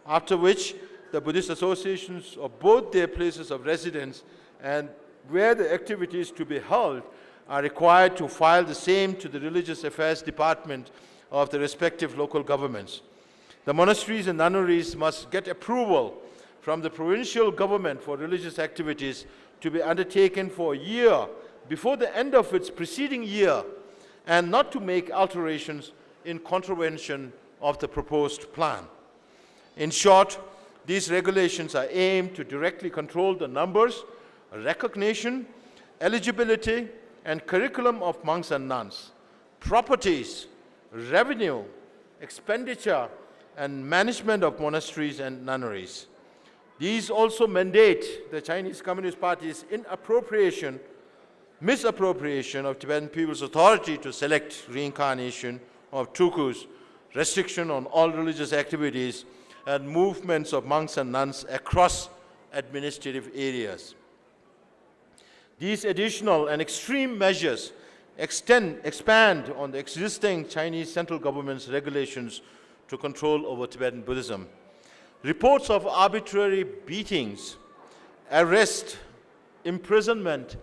after which the Buddhist associations of both their places of residence and where the activities to be held are required to file the same to the Religious Affairs Department of the respective local governments. The monasteries and nunneries must get approval from the provincial government for religious activities to be undertaken for a year before the end of its preceding year, and not to make alterations in contravention of the proposed plan. In short, these regulations are aimed to directly control the numbers, recognition, eligibility, and curriculum of monks and nuns, properties, revenue, expenditure, and management of monasteries and nunneries. These also mandate the Chinese Communist Party's misappropriation of Tibetan people's authority to select reincarnation of tukus, restriction on all religious activities, and movements of monks and nuns across administrative areas. These additional and extreme measures expand on the existing Chinese central government's regulations to control over Tibetan Buddhism. Reports of arbitrary beatings, arrest, imprisonment,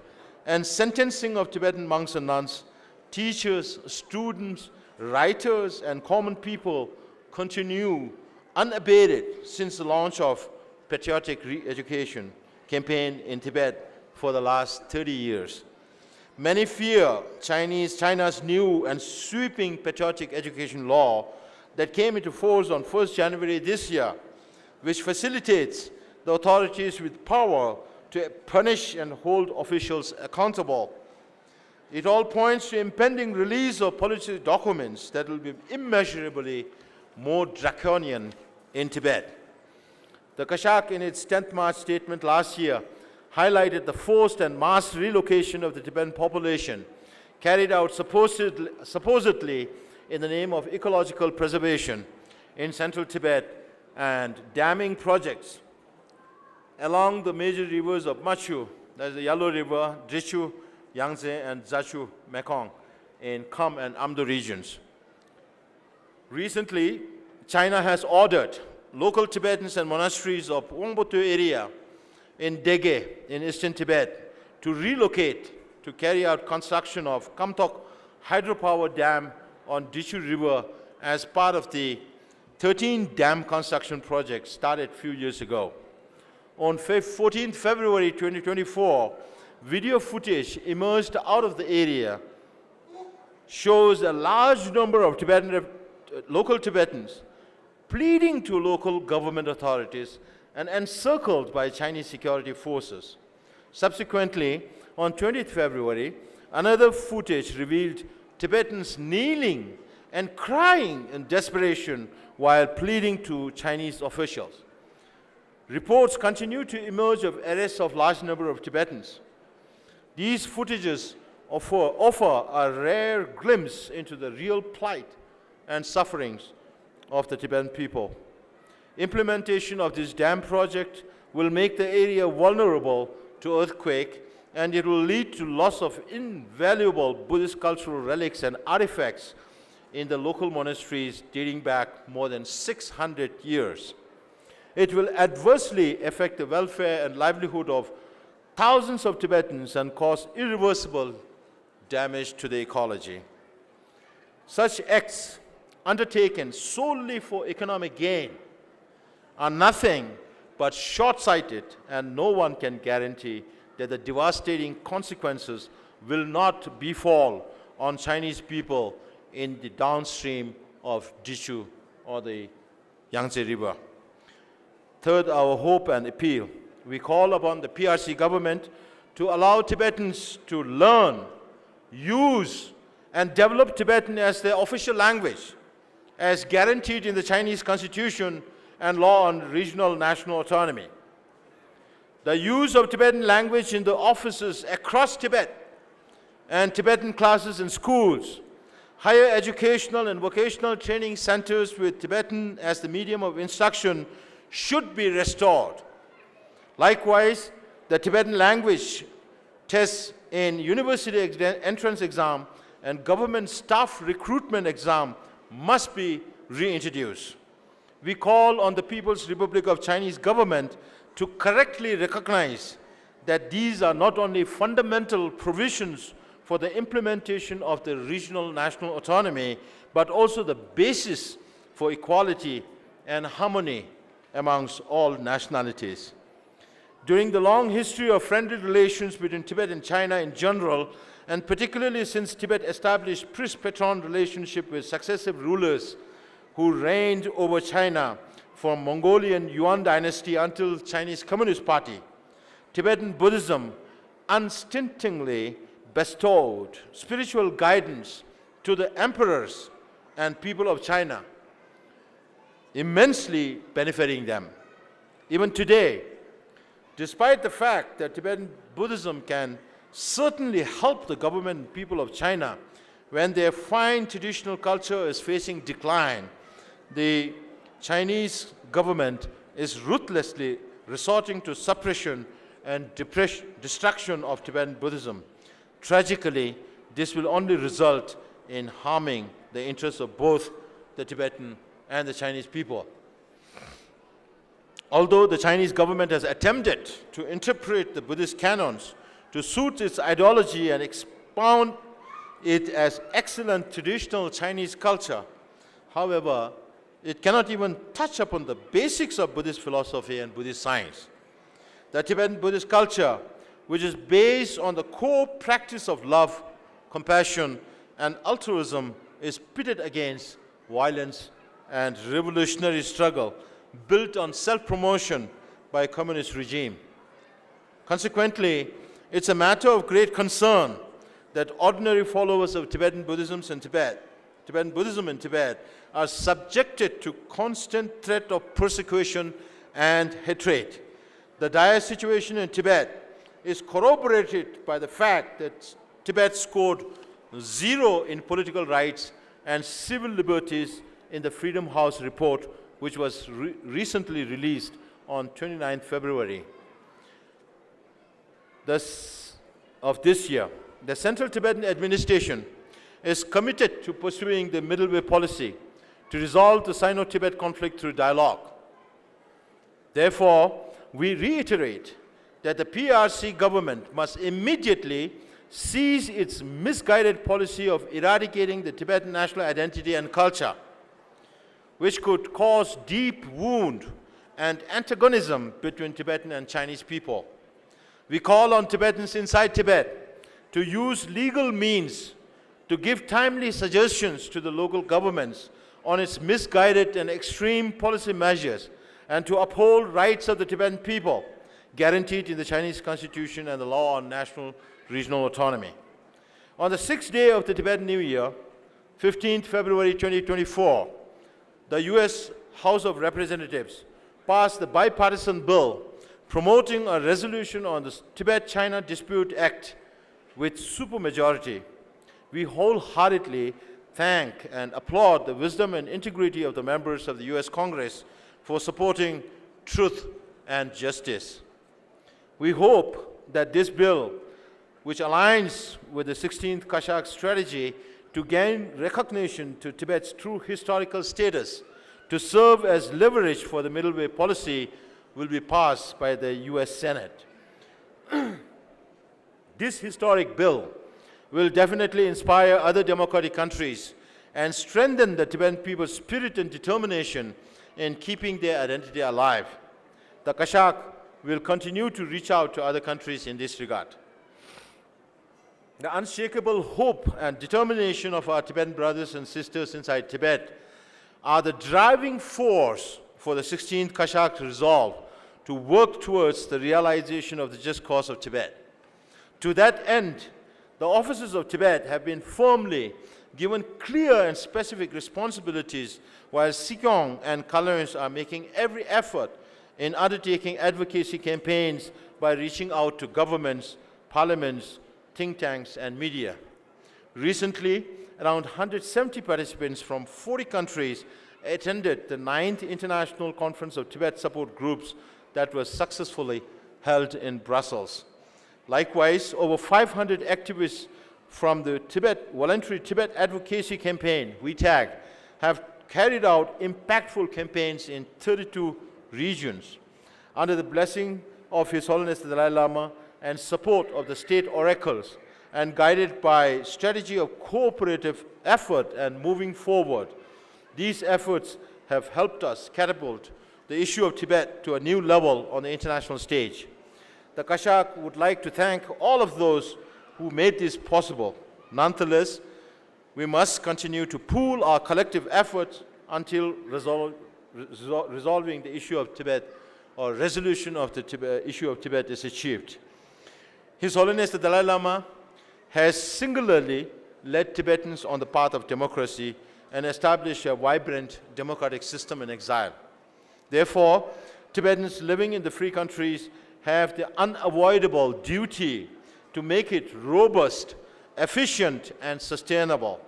and sentencing of Tibetan monks and nuns, teachers, students, writers, and common people continue unabated since the launch of patriotic re-education campaign in Tibet for the last 30 years. Many fear China's new and sweeping patriotic education law that came into force on 1st January this year, which facilitates the authorities with power to punish and hold officials accountable. It all points to impending release of policy documents that will be immeasurably more draconian in Tibet. The Kashak, in its 10th March statement last year, highlighted the forced and mass relocation of the Tibetan population carried out supposedly in the name of ecological preservation in central Tibet and damming projects along the major rivers of Machu, that is the Yellow River, Drichu, Yangtze, and Zachu Mekong in Kham and Amdo regions. Recently, China has ordered local Tibetans and monasteries of Wangbotu area in Dege in eastern Tibet to relocate to carry out construction of Kamtok hydropower dam on Drichu River as part of the 13 dam construction project started a few years ago. On 14 February 2024, video footage emerged out of the area shows a large number of local Tibetans pleading to local government authorities and encircled by Chinese security forces. Subsequently, on 20th February, another footage revealed Tibetans kneeling and crying in desperation while pleading to Chinese officials. Reports continue to emerge of arrests of large number of Tibetans. These footages offer a rare glimpse into the real plight and sufferings of the Tibetan people. Implementation of this dam project will make the area vulnerable to earthquake, and it will lead to loss of invaluable Buddhist cultural relics and artifacts in the local monasteries dating back more than 600 years. It will adversely affect the welfare and livelihood of thousands of Tibetans and cause irreversible damage to the ecology. Such acts undertaken solely for economic gain are nothing but short-sighted, and no one can guarantee that the devastating consequences will not befall on Chinese people in the downstream of Drichu or the Yangtze River. Third, our hope and appeal. We call upon the PRC government to allow Tibetans to learn, use, and develop Tibetan as their official language, as guaranteed in the Chinese Constitution and law on regional national autonomy. The use of Tibetan language in the offices across Tibet and Tibetan classes in schools, higher educational and vocational training centers with Tibetan as the medium of instruction should be restored. Likewise, the Tibetan language tests in university entrance exam and government staff recruitment exam must be reintroduced. We call on the People's Republic of Chinese government to correctly recognize that these are not only fundamental provisions for the implementation of the regional national autonomy, but also the basis for equality and harmony amongst all nationalities. During the long history of friendly relations between Tibet and China in general, and particularly since Tibet established priest-patron relationship with successive rulers who reigned over China from Mongolian Yuan dynasty until Chinese Communist Party, Tibetan Buddhism unstintingly bestowed spiritual guidance to the emperors and people of China, immensely benefiting them. Even today, despite the fact that Tibetan Buddhism can certainly help the government and people of China when their fine traditional culture is facing decline, the Chinese government is ruthlessly resorting to suppression and destruction of Tibetan Buddhism. Tragically, this will only result in harming the interests of both the Tibetan and the Chinese people. Although the Chinese government has attempted to interpret the Buddhist canons to suit its ideology and expound it as excellent traditional Chinese culture, however, it cannot even touch upon the basics of Buddhist philosophy and Buddhist science. The Tibetan Buddhist culture, which is based on the core practice of love, compassion, and altruism, is pitted against violence and revolutionary struggle built on self-promotion by a communist regime. Consequently, it's a matter of great concern that ordinary followers of Tibetan Buddhism in Tibet are subjected to constant threat of persecution and hatred. The dire situation in Tibet is corroborated by the fact that Tibet scored zero in political rights and civil liberties in the Freedom House report, which was recently released on 29 February of this year. The Central Tibetan Administration is committed to pursuing the middle way policy to resolve the Sino-Tibet conflict through dialogue. Therefore, we reiterate that the PRC government must immediately cease its misguided policy of eradicating the Tibetan national identity and culture, which could cause deep wound and antagonism between Tibetan and Chinese people. We call on Tibetans inside Tibet to use legal means to give timely suggestions to the local governments on its misguided and extreme policy measures and to uphold rights of the Tibetan people guaranteed in the Chinese Constitution and the law on national regional autonomy. On the 6th day of the Tibetan New Year, 15th February 2024, the US House of Representatives passed the bipartisan bill promoting a resolution on the Tibet-China Dispute Act with supermajority. We wholeheartedly thank and applaud the wisdom and integrity of the members of the US Congress for supporting truth and justice. We hope that this bill, which aligns with the 16th Kashak strategy to gain recognition to Tibet's true historical status, to serve as leverage for the middle way policy, will be passed by the US Senate. This historic bill will definitely inspire other democratic countries and strengthen the Tibetan people's spirit and determination in keeping their identity alive. The Kashak will continue to reach out to other countries in this regard. The unshakable hope and determination of our Tibetan brothers and sisters inside Tibet are the driving force for the 16th Kashak resolve to work towards the realization of the just cause of Tibet. To that end, the officers of Tibet have been firmly given clear and specific responsibilities, while Sikyong and Kalurns are making every effort in undertaking advocacy campaigns by reaching out to governments, parliaments, think tanks, and media. Recently, around 170 participants from 40 countries attended the 9th International Conference of Tibet Support Groups that was successfully held in Brussels. Likewise, over 500 activists from the Voluntary Tibet Advocacy Campaign, WeTag, have carried out impactful campaigns in 32 regions. Under the blessing of His Holiness the Dalai Lama and support of the state oracles, and guided by strategy of cooperative effort and moving forward, these efforts have helped us catapult the issue of Tibet to a new level on the international stage. The Kashak would like to thank all of those who made this possible. Nonetheless, we must continue to pool our collective efforts until resolving the issue of Tibet, or resolution of the issue of Tibet, is achieved. His Holiness the Dalai Lama has singularly led Tibetans on the path of democracy and established a vibrant democratic system in exile. Therefore, Tibetans living in the free countries have the unavoidable duty to make it robust, efficient, and sustainable.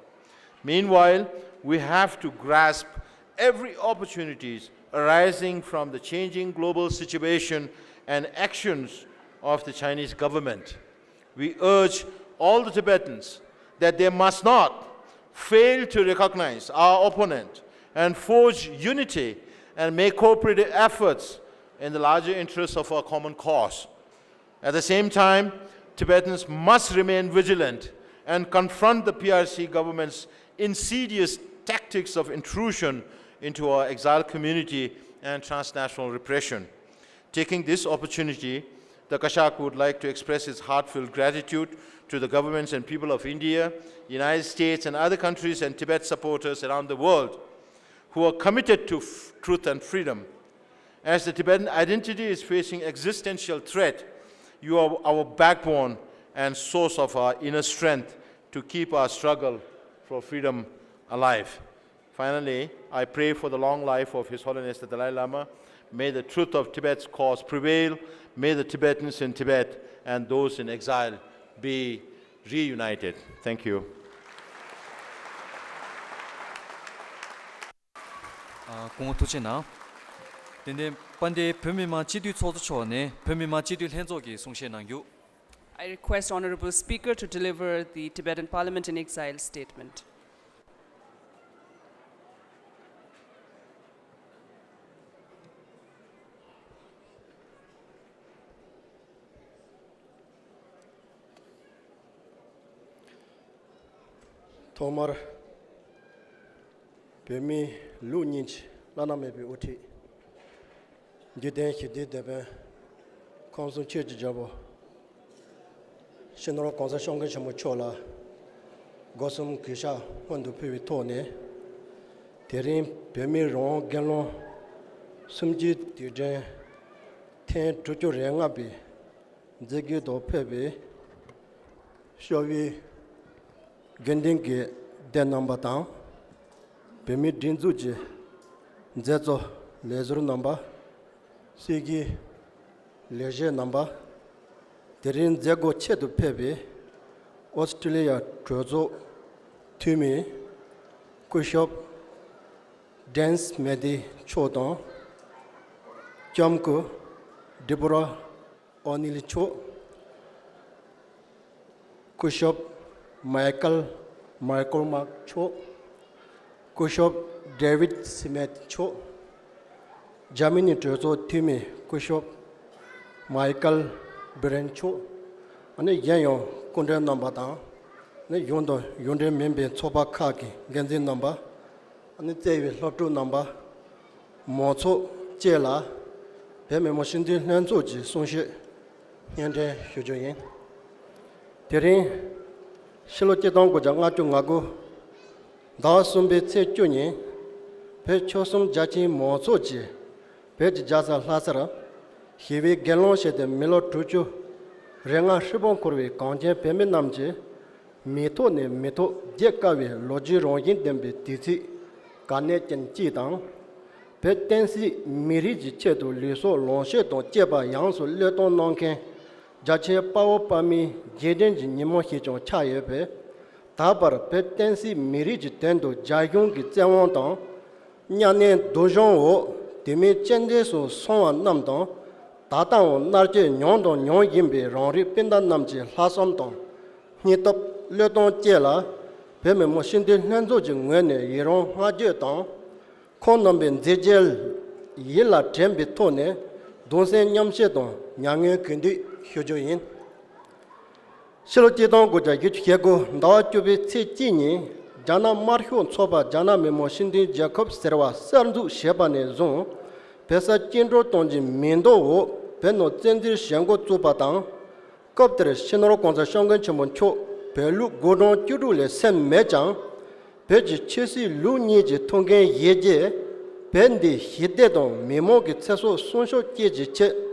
Meanwhile, we have to grasp every opportunities arising from the changing global situation and actions of the Chinese government. We urge all the Tibetans that they must not fail to recognize our opponent and forge unity and make cooperative efforts in the larger interests of our common cause. At the same time, Tibetans must remain vigilant and confront the PRC government's insidious tactics of intrusion into our exiled community and transnational repression. Taking this opportunity, the Kashak would like to express its heartfelt gratitude to the governments and people of India, United States, and other countries and Tibet supporters around the world who are committed to truth and freedom. As the Tibetan identity is facing existential threat, you are our backbone and source of our inner strength to keep our struggle for freedom alive. Finally, I pray for the long life of His Holiness the Dalai Lama. May the truth of Tibet's cause prevail. May the Tibetans in Tibet and those in exile be reunited. Thank you. 공투치나 근데 반대 변미마 지뒤 초도초네 변미마 지뒤 현족이 송시낭유 I request Honorable Speaker to deliver the Tibetan Parliament in Exile statement. Tomar Pemi Luninch Lanamebi Uti Diden Hidi Debe Consul Church Jabo Shinro Consa Shonga Chamuchola Gosum Kisha Hondu Pivi Tone Terin Pemi Ron Galon Sumji Dijen Ten Tutu Rengabi Zegi Do Pebi Shovi Gending den number down. Pemi Dinzuji Zezo Lezer number Sigi Leger number Terin Zego Chedu Pebi Australia Trozo Tumi Kushop Dance Medi Chodon Jamko Deborah Onilicho Kushop McCormack Cho, Kushop David Smith Cho, Jamini Trozo Timmy Kushop Michael Brencho, and a Yayo Kundra number down, the Yonde Membe Toba Kaki, Genzin number, and the David Lotto number, Moto Jela, Peme Moshindi Nanzoji, Sonshi, Yande Hujoyen. Terin Shilo Chedong Gojanga Chungago, Dawsumbe Tse Chuni, Pe Chosum Jachi Mozoji, Pe Jaza Lazara, Hivi Gelonshe de Melo Tuju, Renga Shibon Kurvi, Kanje Peme Namji, Mito ne Mito, Jekavi, Logi Rongin Dembe Titi, Ganet and Jidang, Pe Tensi Miriji Chedu, Liso, Lonshe, Jeba Yansu, Leton Nonken. Jache Pao Pami Jeden Nimo Hijon Chayepe, Tabar Petensi Miriji Tendo Jayungi Zewandon, Nyane Dojon O, Demi Chendesu Son Namdon, Tatan Narje Nyondon Nyon Yimbe, Ronri Pinda Namji, Lasomdon, Nitop Leton Jela, Peme Moshindi Nanzoji Ngene, Yeron Hajeton, Konamben Zejel Yela Tembi Tone, Donsen Nyamshedon, Nyange Kundi. Hujoin Shilotidon Goja Yuchego, Dawajubi Tini, Jana Marhun Soba, Jana Memoshindi, Jacob Serva, Sandu Shebane Zon, Pesa Jindro Tonji Mindo, Peno Zendi Shango Zubatan, Copter Shinoro Conza Shongan Chamoncho, Pelu Godon Judule Sem Mejang, Pegi Chesi Lu Niji Tongen Yeje, Pendi Hidedon, Mimogi Teso Sunsho Jeji.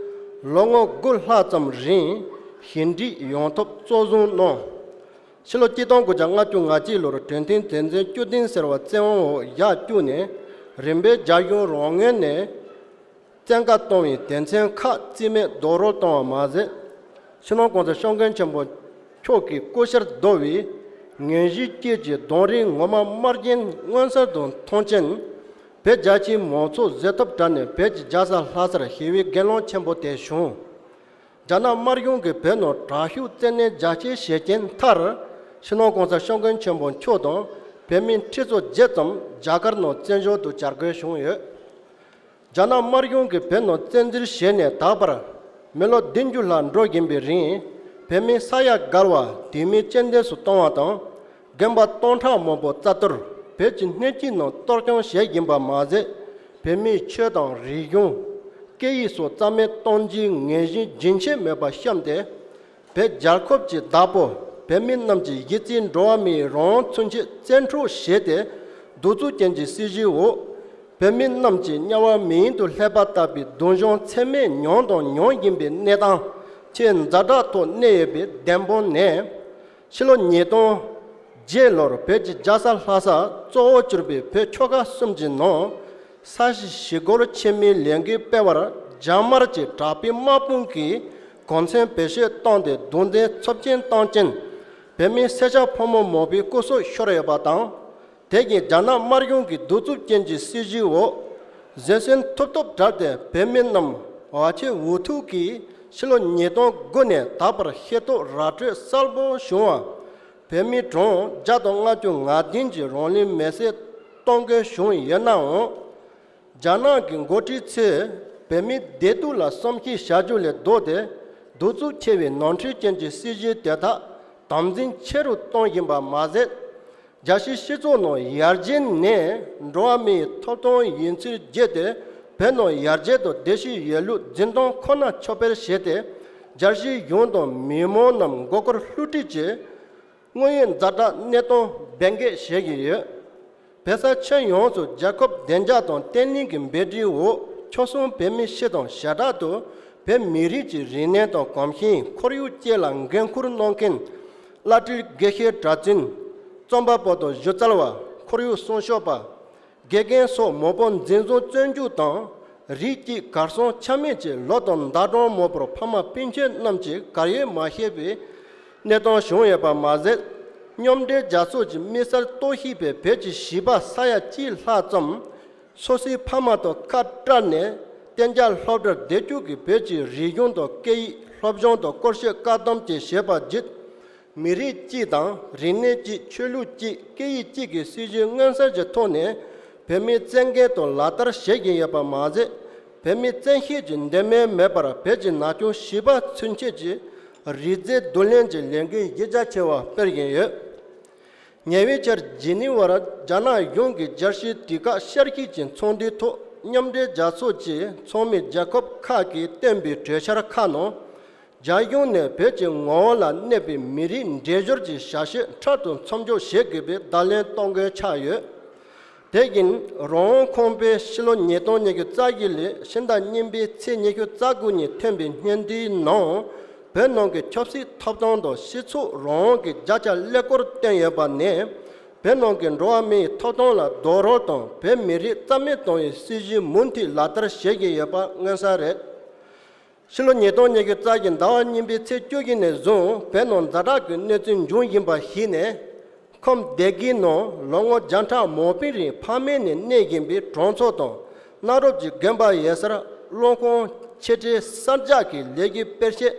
Longo Gulhatam Rin, Hindi Yontop Zozun no. Shilo Titon Gojanga Jungaji Lor Tentin Tenzen Judin Serva Zemo Ya June, Rimbe Jayon Rongene, Tenga Tomi, Tenzen Ka Zime Doro Ton Maze, Shino Gonza Shongan Chambo Choki Kosher Dovi, Ngeji Tiji Dori Ngoma Margin Wansa Don Tonchen. Pejachi Mozo Zetop Dane, Pej Jaza Lazar, Heavy Gallon Chambote Shon. Jana Marion Peno, Trahu Tene Jachi Shekin Tar, Shinogonza Shongan Chambon Chodon, Pemin Tizo Jetum, Jagarno, Zenjo to Jargashon. Jana Marion Peno, Zendri Shene, Tabra, Melo Dinjulan Drogimbe Ring, Pemi Saya Garwa, Timi Chende Sutonatan, Gamba Tonta Mobo Tatur. Pech Netino Torton Shagimba Maze, Pemi Chedan Rigon, Keiso Tame Tonji, Neji, Jinche Meba Shamde, Pech Jalkopji Dabo, Pemin Namji, Yitin Roami, Ron Tunji, Central Shede, Duzu Genji CGO, Pemin Namji, Nyawa Min to Lebatabi, Donjon Teme, Nyondon, Nyongimbe, Nedan, Chen Zadato Nebe, Dembon Ne, Shilo Nedon. Jelor Pej Jasa Hasa, Zochurbi, Pechoga Sumjino, Sashi Shigor Chemi Lengi Pevara, Jamarchi, Tapi Mapunki, Consen Peshe Tonde, Dunde, Subjin Tonchen, Pemi Seja Pomo Mobi, Koso Shorebatan, Tegi Jana Mariungi, Dutu Genji CGO, Zesen top date Peminum Wache Wutuki Shilo Nieto Gune Tapar Heto Ratre Salvo Shua Pemitron Jadonga to Nadinji Roni Messe Tonge Shun Yanao Jana Gingoti Tse Pemi Detula Somki Shajule Dode Duzu Chevi Nontri Change CG Data Tamzin Cheru Tongimba Mazet Jashi Shizo no Yarjin Ne Roami Toton Yinsi Jede Peno Yarjedo Deshi Yelu Zindon Kona Chopper Shete Jashi Yondo Mimonam Gokor Lutije Nguyen Zata Neto Benge Shegi Pesa Chen Yonso Jacob Denjaton Tening Bedi Wo Chosun Pemi Shedon Shadato Pe Miriji Rineto Komhi Koryu Jelang Genkur Nonkin Latil Gehe Trajin Zomba Poto Jotalwa Koryu Sonshopa Gegen So Mobon Zinzo Zenju Tang Riti Carson Chamichi Lodon Dadon Mopro Pama Pinche Namchi Karye Mahebe Neton Shonyapa Mazet Nyomde Jasuj Misal Tohibe Peji Shiba Saya Chil Hatzam Sosi Pamato Katrane Tenjal Hobder Dejuki Peji Riyondo Kei Hobjondo Korshe Kadamchi Sheba Jit Miri Jidang Rine Ji Chulu Ji Kei Jigi Siji Ngansa Jetone Pemi Zenge to Latar Shegi Yapa Maze Pemi Zenhi Jindeme Mebara Peji Nacho Shiba Tsuncheji Rize Dolenji Lengi Yijachewa Pergeye Nyevichar Jiniwara Jana Yungi Jarshi Tika Sharki Jin Tsondi To Nyamde Jasoji Tsomi Jacob Kaki Tembi Treshara Kano Jayune Pechi Ngola Nebi Miri Ndejorji Shashi Tratum Tsomjo Shekebe Dalen Tonge Chaye Tegin Ron Kombe Shilo Nyeton Nyegu Zagili Shinda Nimbi Tse Nyegu Zaguni Tembi Nyendi No Penonge Chopsi Topdondo Shitsu Ronge Jaja Lekor Tenyeba Ne Penonge Roami Topdonla Doroton Pe Miri Tameton Siji Munti Latar Shegi Yeba Ngansare Shilo Nyeton Nyegu Zagin Dawa Nimbi Tse Jogine Zon Penon Zarak Netin Jungimba Hine Kom Degi No Longo Janta Mopiri Pamene Negimbi Tronsoton Naroji Gemba Yesara Longo Chete Sanjaki Legi Pershe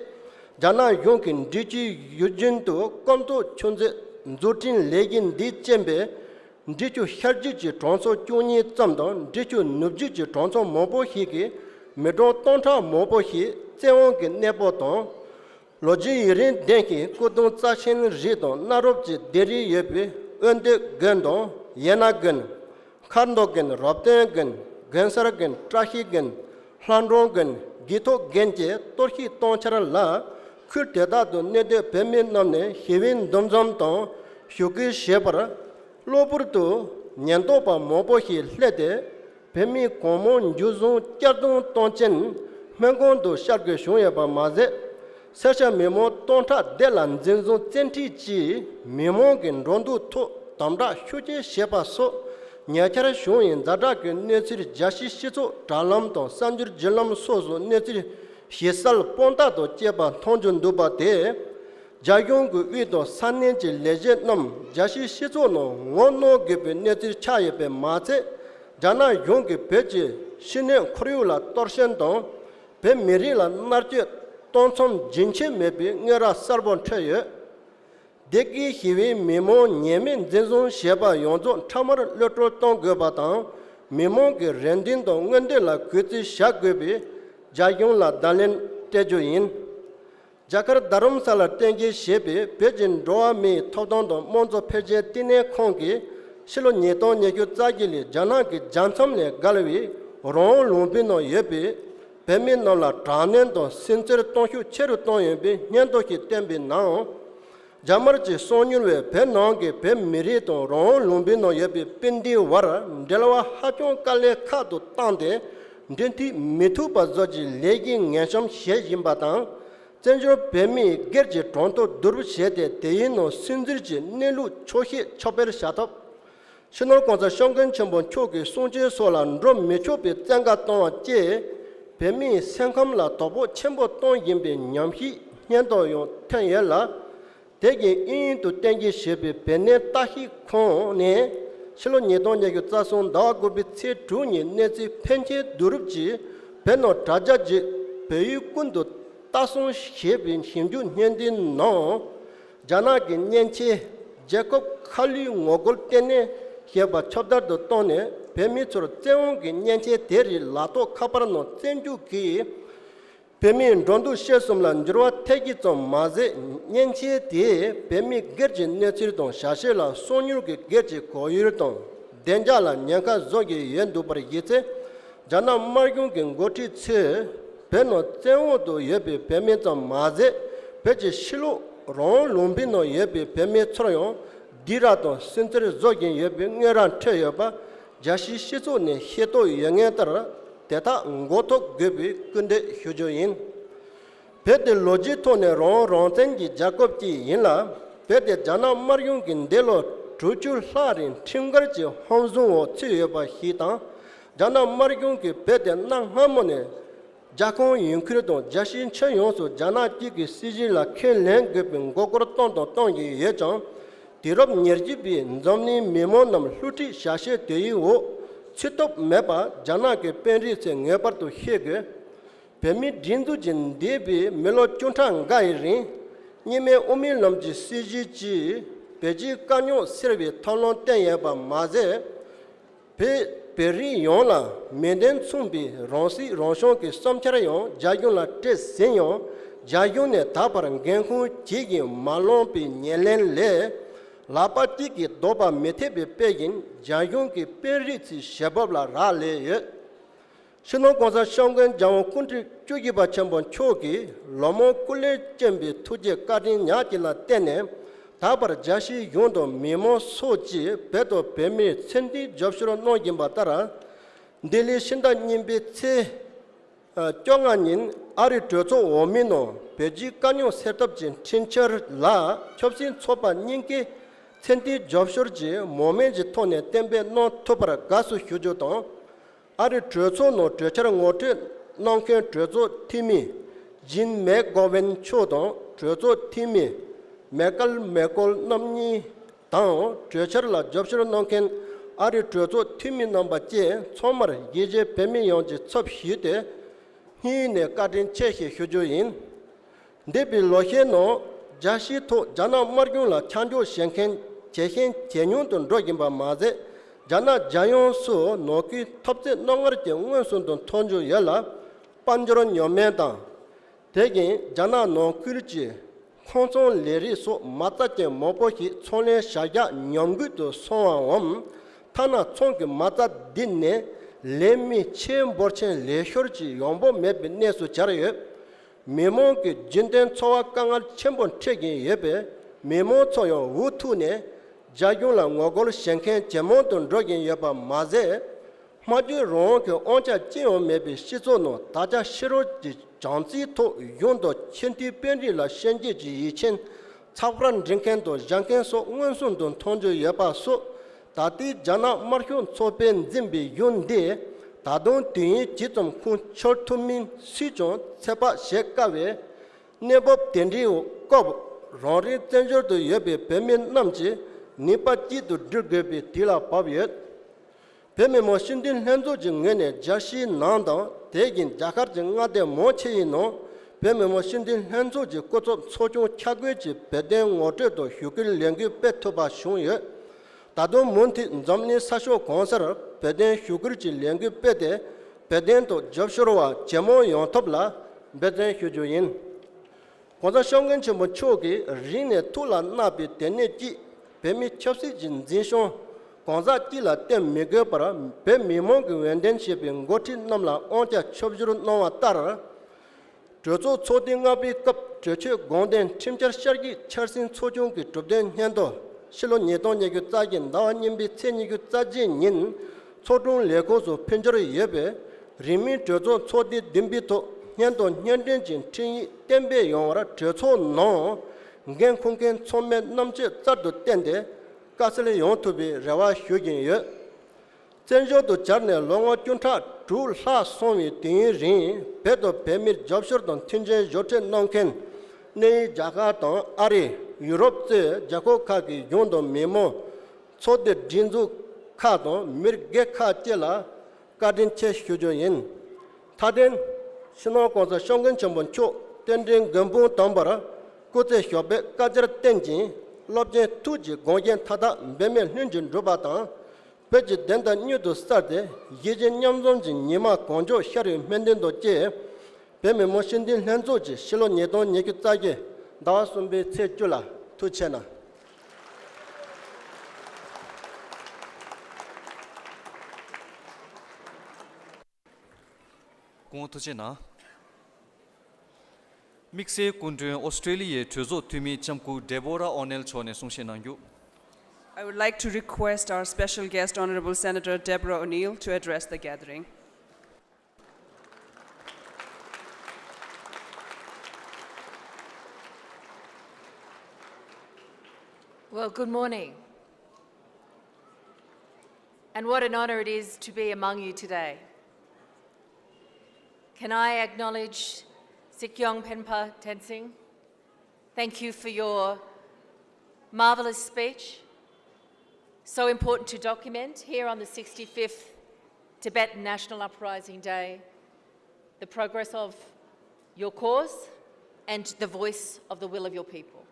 Jana Yonkin Dichi Yujinto Komto Chunze Nzutin Legin Di Chembe Dichu Herjichi Tronso Chuni Zamdon Dichu Nubjichi Tronso Mobo Hiki Medo Tonta Mobo Hi Tseonki Nepoton Loji Irin Denki Kudon Tsashin Ridon Narobji Deri Yepi Unde Gendon Yenagan Kandogen Robdengen Gensaragen Trahigen Hlandrongen Gito Genje Torhi Tonchara La Kultedado Nede Pemin Namne Hivin Domzomton Shuki Shepara Loburto Nyantopa Mobohi Lede Pemi Komon Juzon Chardon Tonchen Mengondo Sharke Shoyaba Maze Sasha Memo Tonta Delan Zenzo Tenti Chi Memo Gen Rondu To Tamda Shuji Shepa So Nyachara Shoyin Zadak Nesiri Jashi Shizo Talamton Sanjur Jelam Sozo Nesiri Hiesal Ponta to Jeba Tonjun Duba De Jayong Vido Sanenji Lejet Nam Jashi Shizo no Wono Gibe Nesiri Chayepe Maze Jana Yongi Peji Shine Kriula Torshendon Pe Mirila Narje Tonson Jinche Mebi Nera Sarbon Treye Deki Hivi Memo Nyemin Zenzon Sheba Yonzo Tamar Lotro Ton Gobatan Memo Ge Rendindo Ngandela Kuti Shagwebi Jayong La Dalen Tejoin Jakar Darum Sala Tengi Shebi Pejin Roa Me Todondo Monzo Peje Tine Kongi Shilo Nyeton Nyegu Zagili Janaki Jansamle Galvi Ron Lumbino Yebi Pemin no la Tranendo Sincer Tonshu Cheru Tonyebi Nyandoki Tembi Nao Jamarchi Sonyulwe Penongi Pe Mirito Ron Lumbino Yebi Pindi Wara Delawa Hachon Kale Kato Tande Denti Mitupa Zoji Legi Nyansham Shejimbatan Zenjo Pemi Gerji Tonto Durbshede Teino Sindirji Nelu Chohi Chopper Shatop Shinol Konza Shongan Chambon Choki Sonje Solan Rom Mechopi Zanga Ton Je Pemi Sankam La Tobo Chambo Ton Yimbe Nyamhi Nyando Yon Tanyela Tegi In to Tengi Shebi Pene Tahi Kon Ne 실로 니동예교 짜손 다고비 체투니 네지 펜체 두릅지 베노 다자지 베유군도 따손 셰빈 힘주 년딘 노 자나기 년치 제콥 칼리 모골 때네 히바 첩다도 또네 베미처로 떼온기 년치 대리 라토 카바르노 센주기 베미 론도 셰솜란 저와 태기 좀 마제 년치에 대해 베미 거진 내치르동 샤셰라 소뉴르게 거지 고유르동 덴자라 냥카 조게 연도버기체 자나 마르군게 고티체 베노 떼오도 예베 베미 좀 마제 베지 실로 론 롬비노 예베 베미 처요 디라도 센터에 조게 예베 녀란 태여바 자시 시조네 헤도 영에 따라 대타 응고토 괴비 근데 효조인 베데 로지토네 론텐기 자콥지 인라 베데 자나 마르용긴 델로 조줄 하린 팅거지 홍종오 찌여바 히타 자나 마르용기 베데 낭하모네 자콘 인크르도 자신 천용소 자나 찌기 시질라 켈랭 괴빈 고코로 똥도 똥이 예정 디럽 녀지비 점니 메모남 루티 샤셰 데이오 치톱 메바 자나게 펜리세 녜파토 헤게 베미 딘두진 데비 멜로 촌탕 가이리 니메 오밀 넘지 시지지 베지 까뇨 세르비 털론 땡예바 마제 베 베리 요라 멘덴 춤비 론시 론쇼게 썸차라요 자요라 테세요 자요네 타바랑 겐쿠 지기 말론비 녜렌레 라파티기 도바 메테베 빼긴 자용기 페리치 샤밥라 라레 신호공사 상근 장원 군지 쪼기바 전번 초기 로모 꿀레 잼비 투제 까딘 야질라 때네 다버 자시 용도 메모 소지 베도 베미 센디 접수로 노김바 따라 델리 신다 님비 체 정안인 아리 저조 오미노 베지 까뇨 세탑진 친처라 접신 초반 님께 센티 접쇼르지 모멘지 토네 템베 노 토바라 가수 휴조도 아리 트르소노 트처랑 오트 농케 트르소 티미 진 메고벤 초도 트르소 티미 메칼 메콜 남니 다오 트처라 접쇼르 농켄 아리 트르소 티미 넘바제 초마르 예제 베미 용지 첩히데 히네 까딘 체히 휴조인 데빌 로헤노 자시토 자나 마르군라 찬조 셴켄 제힌 제뉴돈 로긴바 마제 자나 자용수 노키 탑제 농어르제 응원순돈 톤주 열라 반저런 여메다 대긴 자나 노키르지 콘손 레리소 마타제 모보히 촌레 샤야 냠구도 소왕엄 타나 총기 마타 딘네 레미 쳔버첸 레쇼르지 용보 메베네수 자르여 메모기 진덴 초와 강알 쳔본 책이 예베 메모 초요 우투네 자용라 ngogol shenken 제모돈 로긴 여바 마제 마주 롱게 온자 찌오 메비 시조노 다자 시로지 장지토 용도 첸티 벤리라 셴지지 이첸 차브란 링켄도 장켄소 응원순돈 통조 여바소 다티 자나 마르현 소벤 짐비 윤데 다돈 티 지tom 군 철투민 시존 세바 셰카베 네법 덴리오 컵 로리 텐저도 여베 베민 남지 니파티도 드르게비 딜라 파비엣 베메모 신딘 헨조 증에네 자시 난다 대긴 자카르 증아데 모체이노 베메모 신딘 헨조지 고조 소중 차괴지 베덴 오테도 휴길 랭기 베토바 슌예 다도 몬티 점니 사쇼 konser 베덴 휴글지 랭기 베데 베덴도 접쇼로와 제모 용톱라 베덴 휴조인 고자 숑겐치 모초기 리네 툴라 나비 데네지 베미 첩시진 진쇼 konza tila tem mege para be mimo ge wenden sheping goti namla onja chobjuru nowa tar jojo chodinga bi kap jeche gonden timjar shargi charsin chojong ge tobden hyando shilo nyedon yege tsagin da nimbi tseni ge tsajin nin chodong legozo penjoro yebe rimi jojo chodi dimbi to hyando nyenden jin tin tembe yongara jojo no ngen khungen chome namje tsado tende 가슬레 용토비 레와 휴긴여 전조도 잘네 롱어 쭌타 둘사 소미 띵린 베도 베미 접셔던 틴제 조테 농켄 네 자가도 아리 유럽제 자코카기 용도 메모 초데 진주 카도 미르게 카텔라 가든 체 휴조인 타덴 신호고서 성근 전본초 땡땡 금부 담바라 고테 협베 까저 땡진 럽제 투지 고겐 타다 베멜 흔진 로바타 베지 덴다 뉴도 스타데 예제 냠존지 니마 공조 샤르 멘덴도 제 베메 모신딘 렌조지 실로 녜도 녜기 짜게 나와숨베 체줄라 투체나 공토제나 믹세 군드 오스트레일리아 최소 투미 참고 데보라 오넬 촌에 송신한교 I would like to request our special guest, Honorable Senator Deborah O'Neill, to address the gathering. Well, good morning. And what an honour it is to be among you today. Can I acknowledge Sikyong Penpa Tensing? Thank you for your marvellous speech. So important to document here on the 65th Tibetan National Uprising Day, the progress of your cause and the voice of the will of your people.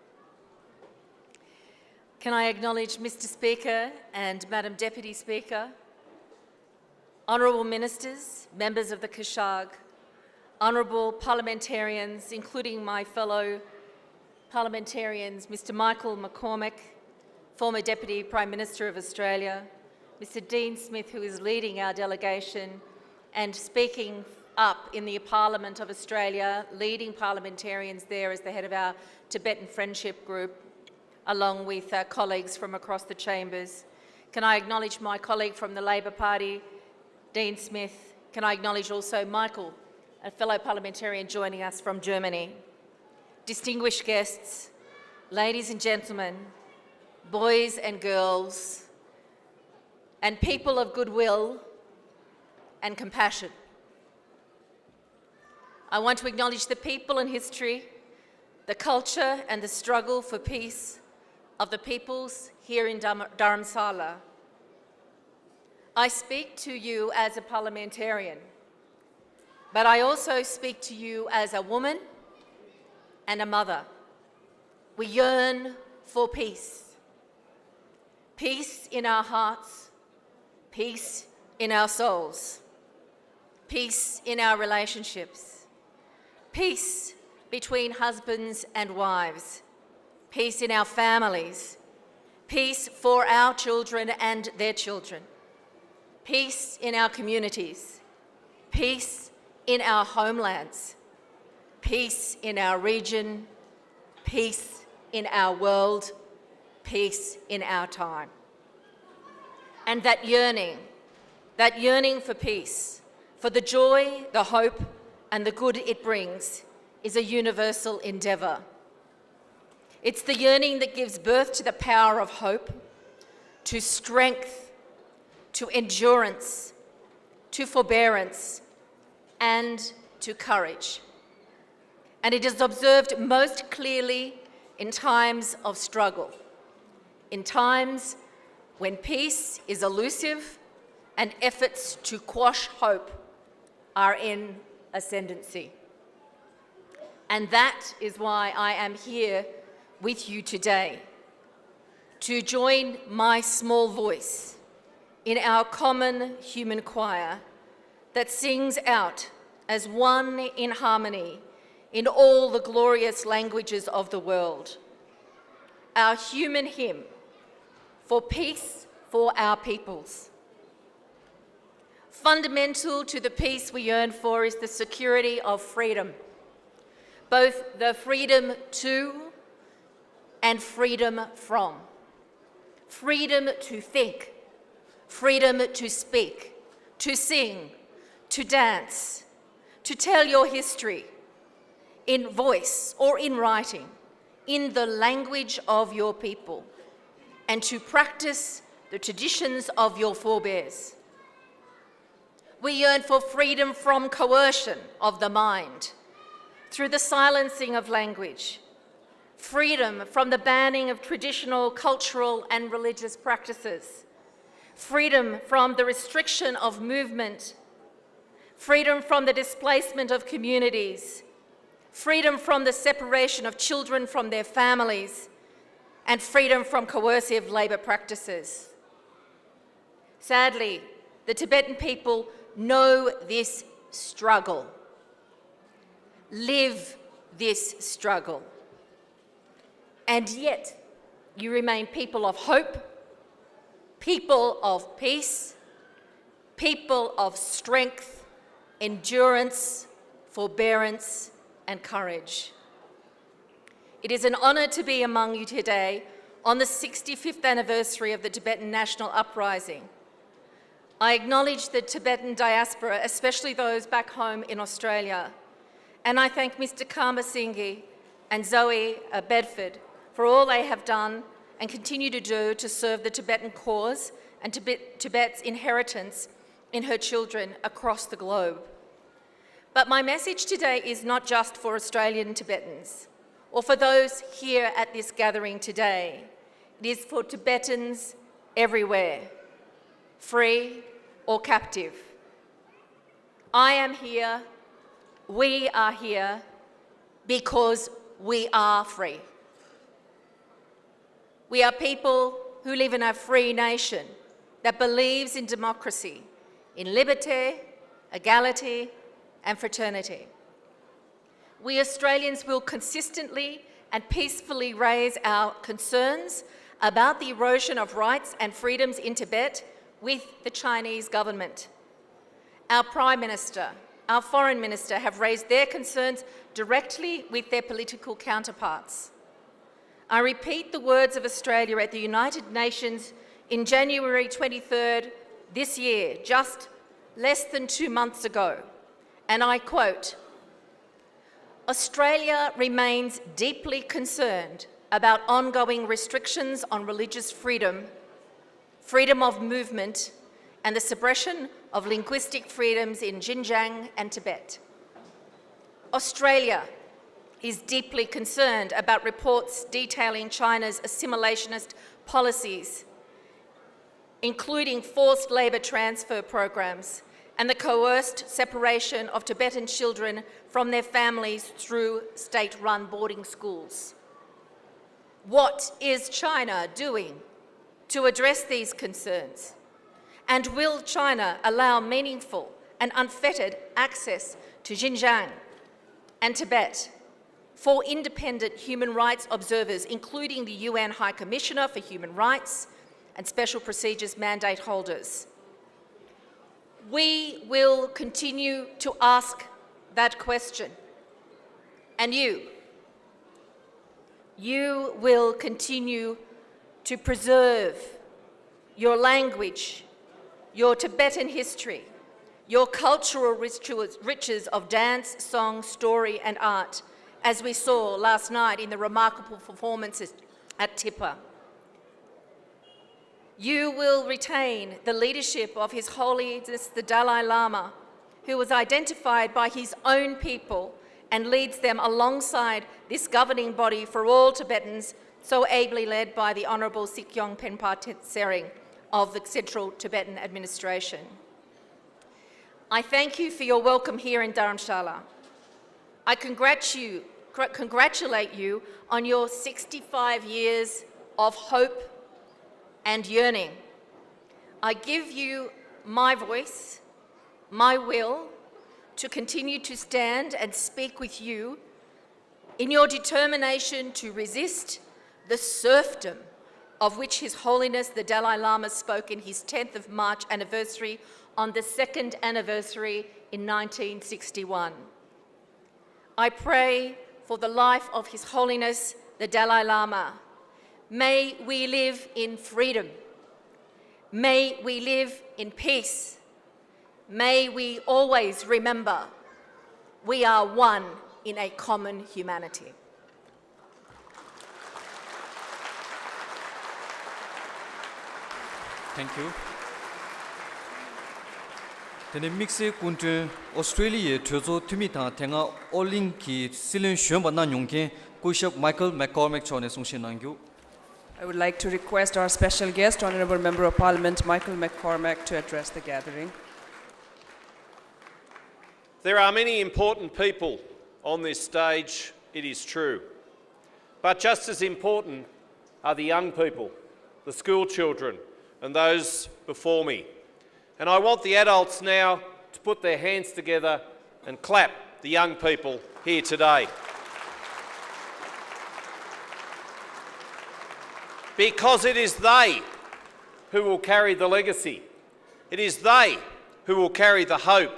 Can I acknowledge Mr. Speaker and Madam Deputy Speaker, Honourable Ministers, members of the Kashak, Honourable parliamentarians, including my fellow parliamentarians, Mr. Michael McCormack, former Deputy Prime Minister of Australia, Mr. Dean Smith, who is leading our delegation and speaking up in the Parliament of Australia, leading parliamentarians there as the head of our Tibetan Friendship Group, along with colleagues from across the chambers. Can I acknowledge my colleague from the Labor Party, Dean Smith? Can I acknowledge also Michael, a fellow parliamentarian joining us from Germany? Distinguished guests, ladies and gentlemen, boys and girls, and people of goodwill and compassion. I want to acknowledge the people and history, the culture and the struggle for peace of the peoples here in Dharamsala. I speak to you as a parliamentarian, but I also speak to you as a woman and a mother. We yearn for peace. Peace in our hearts, peace in our souls, peace in our relationships, peace between husbands and wives, peace in our families, peace for our children and their children, peace in our communities, peace in our homelands, peace in our region, peace in our world, peace in our time. And that yearning for peace, for the joy, the hope, and the good it brings, is a universal endeavour. It's the yearning that gives birth to the power of hope, to strength, to endurance, to forbearance, and to courage. And it is observed most clearly in times of struggle, in times when peace is elusive and efforts to quash hope are in ascendancy. And that is why I am here with you today, to join my small voice in our common human choir that sings out as one in harmony in all the glorious languages of the world. Our human hymn, for peace for our peoples. Fundamental to the peace we yearn for is the security of freedom, both the freedom to and freedom from. Freedom to think, freedom to speak, to sing, to dance, to tell your history in voice or in writing, in the language of your people, and to practice the traditions of your forebears. We yearn for freedom from coercion of the mind, through the silencing of language, freedom from the banning of traditional, cultural, and religious practices, freedom from the restriction of movement, freedom from the displacement of communities, freedom from the separation of children from their families, and freedom from coercive labour practices. Sadly, the Tibetan people know this struggle, live this struggle, and yet you remain people of hope, people of peace, people of strength, endurance, forbearance, and courage. It is an honour to be among you today on the 65th anniversary of the Tibetan National Uprising. I acknowledge the Tibetan diaspora, especially those back home in Australia, and I thank Mr. Karmasinghe and Zoe Bedford for all they have done and continue to do to serve the Tibetan cause and Tibet's inheritance in her children across the globe. But my message today is not just for Australian Tibetans or for those here at this gathering today. It is for Tibetans everywhere, free or captive. I am here, we are here, because we are free. We are people who live in a free nation that believes in democracy, in liberty, equality, and fraternity. We Australians will consistently and peacefully raise our concerns about the erosion of rights and freedoms in Tibet with the Chinese government. Our Prime Minister, our Foreign Minister have raised their concerns directly with their political counterparts. I repeat the words of Australia at the United Nations in January 23rd this year, just less than 2 months ago, and I quote, "Australia remains deeply concerned about ongoing restrictions on religious freedom, freedom of movement, and the suppression of linguistic freedoms in Xinjiang and Tibet. Australia is deeply concerned about reports detailing China's assimilationist policies, including forced labour transfer programs and the coerced separation of Tibetan children from their families through state-run boarding schools. What is China doing to address these concerns? And will China allow meaningful and unfettered access to Xinjiang and Tibet for independent human rights observers, including the UN High Commissioner for Human Rights and Special Procedures mandate holders? We will continue to ask that question. And you will continue to preserve your language, your Tibetan history, your cultural riches of dance, song, story, and art, as we saw last night in the remarkable performances at Tippa. You will retain the leadership of His Holiness the Dalai Lama, who was identified by his own people and leads them alongside this governing body for all Tibetans, so ably led by the Honourable Sikyong Penpa Tsering of the Central Tibetan Administration. I thank you for your welcome here in Dharamshala. I congratulate you on your 65 years of hope and yearning. I give you my voice, my will, to continue to stand and speak with you in your determination to resist the serfdom of which His Holiness the Dalai Lama spoke in his 10th of March anniversary on the 2nd anniversary in 1961. I pray for the life of His Holiness the Dalai Lama. May we live in freedom. May we live in peace. May we always remember we are one in a common humanity. Thank you. Tene mixe kuntu Australia thozo tumita tenga olling ki silin shomba na nyongke Kashak Michael McCormack chone sungshin nangyu. I would like to request our special guest, Honourable Member of Parliament Michael McCormack, to address the gathering. There are many important people on this stage, it is true. But just as important are the young people, the school children, and those before me. And I want the adults now to put their hands together and clap the young people here today. Because it is they who will carry the legacy. It is they who will carry the hope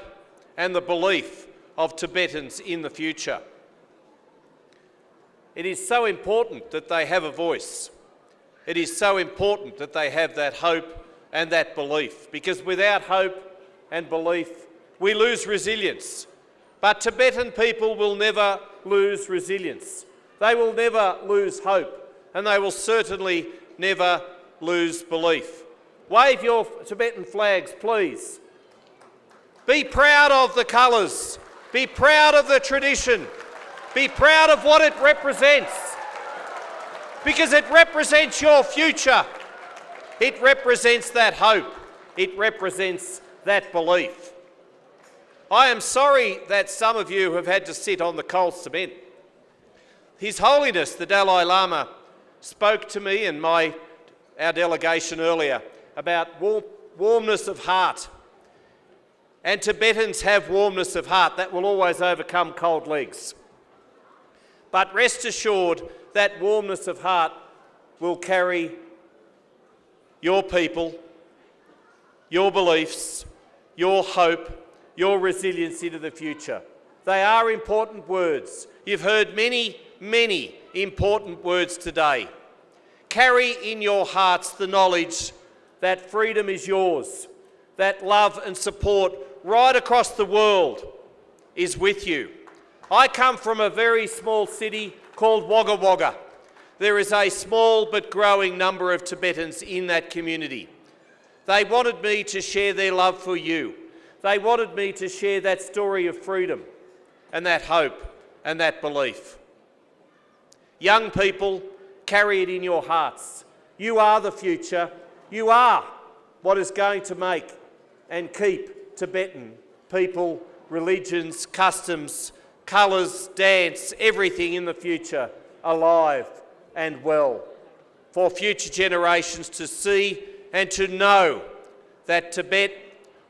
and the belief of Tibetans in the future. It is so important that they have a voice. It is so important that they have that hope and that belief, because without hope and belief, we lose resilience. But Tibetan people will never lose resilience. They will never lose hope, and they will certainly never lose belief. Wave your Tibetan flags, please. Be proud of the colours. Be proud of the tradition. Be proud of what it represents. Because it represents your future. It represents that hope. It represents that belief. I am sorry that some of you have had to sit on the cold cement. His Holiness, the Dalai Lama, spoke to me and our delegation earlier about warmness of heart. And Tibetans have warmness of heart that will always overcome cold legs. But rest assured, that warmness of heart will carry your people, your beliefs, your hope, your resilience into the future. They are important words. You've heard many, many important words today. Carry in your hearts the knowledge that freedom is yours, that love and support right across the world is with you. I come from a very small city called Wagga Wagga. There is a small but growing number of Tibetans in that community. They wanted me to share their love for you. They wanted me to share that story of freedom and that hope and that belief. Young people, carry it in your hearts. You are the future. You are what is going to make and keep Tibetan people, religions, customs, colours, dance, everything in the future alive and well, for future generations to see and to know that Tibet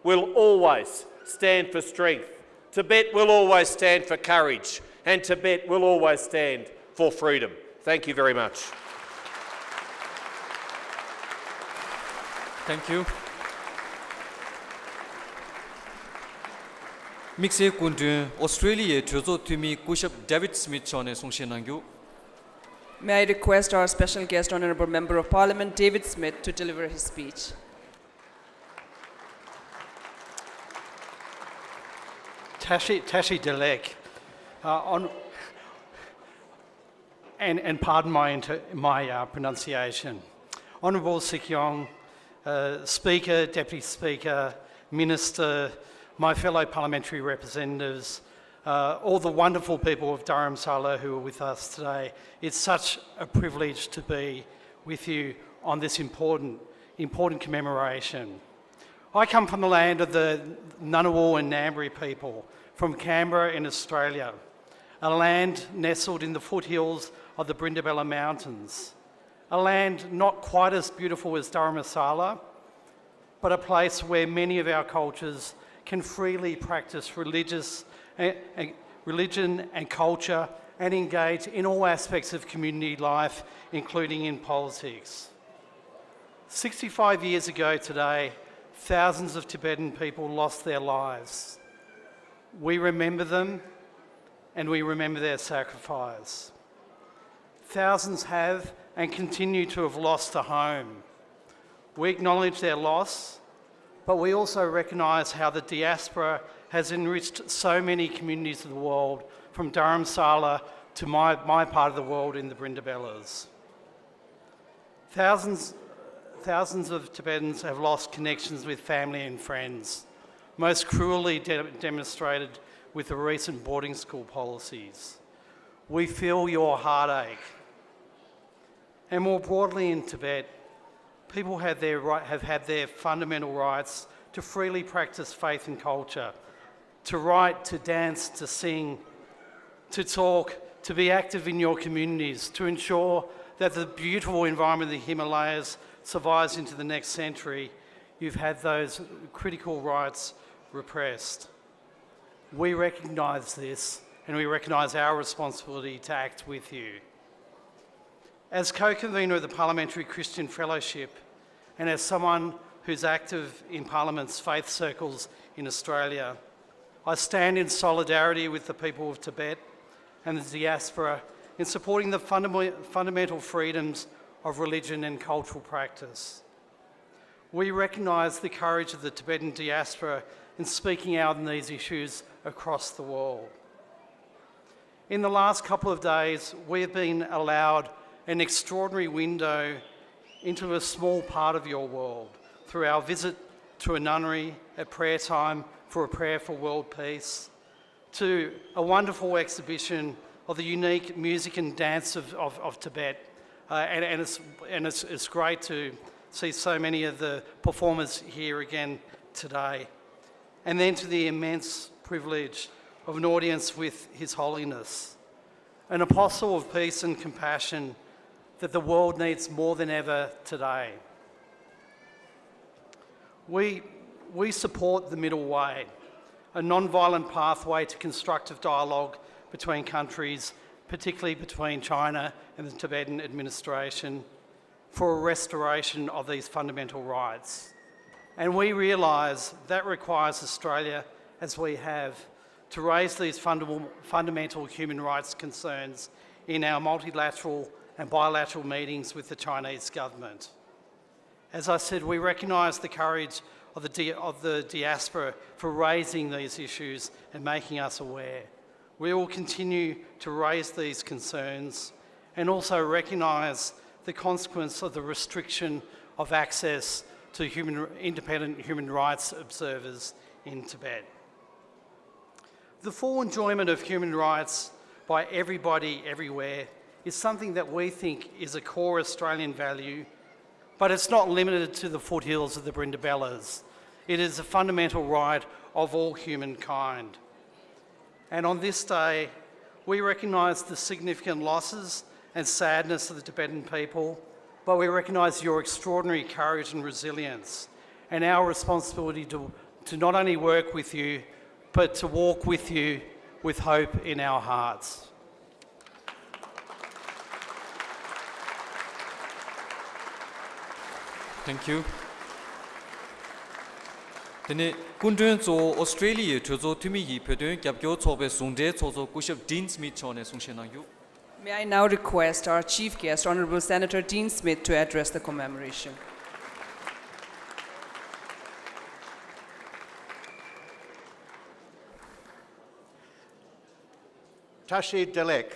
will always stand for strength. Tibet will always stand for courage, and Tibet will always stand for freedom. Thank you very much. Thank you. Mixe Kundun, Australia, Tuzo Tumi, Kushab David Smith, Chone Songshenangyu. May I request our special guest, Honourable Member of Parliament David Smith, to deliver his speech. Tashi Delek, and pardon my pronunciation. Honourable Sikyong, Speaker, Deputy Speaker, Minister, my fellow parliamentary representatives, all the wonderful people of Dharamsala who are with us today. It's such a privilege to be with you on this important commemoration. I come from the land of the Ngunnawal and Ngambri people, from Canberra in Australia, a land nestled in the foothills of the Brindabella Mountains, a land not quite as beautiful as Dharamsala, but a place where many of our cultures can freely practice religion and culture and engage in all aspects of community life, including in politics. 65 years ago today, thousands of Tibetan people lost their lives. We remember them and we remember their sacrifice. Thousands have and continue to have lost a home. We acknowledge their loss, but we also recognise how the diaspora has enriched so many communities of the world, from Dharamsala to my part of the world in the Brindabellas. Thousands of Tibetans have lost connections with family and friends, most cruelly demonstrated with the recent boarding school policies. We feel your heartache. And more broadly in Tibet, people have had their fundamental rights to freely practice faith and culture, to write, to dance, to sing, to talk, to be active in your communities, to ensure that the beautiful environment of the Himalayas survives into the next century. You've had those critical rights repressed. We recognise this, and we recognise our responsibility to act with you. As co-convener of the Parliamentary Christian Fellowship, and as someone who's active in Parliament's faith circles in Australia, I stand in solidarity with the people of Tibet and the diaspora in supporting the fundamental freedoms of religion and cultural practice. We recognise the courage of the Tibetan diaspora in speaking out on these issues across the world. In the last couple of days, we have been allowed an extraordinary window into a small part of your world through our visit to a nunnery at prayer time for a prayer for world peace, to a wonderful exhibition of the unique music and dance of Tibet. And it's great to see so many of the performers here again today. And then to the immense privilege of an audience with His Holiness, an apostle of peace and compassion that the world needs more than ever today. We support the middle way, a non-violent pathway to constructive dialogue between countries, particularly between China and the Tibetan administration, for a restoration of these fundamental rights. And we realise that requires Australia, as we have, to raise these fundamental human rights concerns in our multilateral and bilateral meetings with the Chinese government. As I said, we recognise the courage of the diaspora for raising these issues and making us aware. We will continue to raise these concerns and also recognise the consequence of the restriction of access to independent human rights observers in Tibet. The full enjoyment of human rights by everybody, everywhere, is something that we think is a core Australian value, but it's not limited to the foothills of the Brindabellas. It is a fundamental right of all humankind. And on this day, we recognise the significant losses and sadness of the Tibetan people, but we recognise your extraordinary courage and resilience and our responsibility to not only work with you, but to walk with you with hope in our hearts. Thank you. Tene kundren zo Australia chozo tumi yi pedön gyapgyo chobe sungde chozo kushab Dean Smith chone sungshenang yu. May I now request our Chief Guest, Honourable Senator Dean Smith, to address the commemoration. Tashi Delek.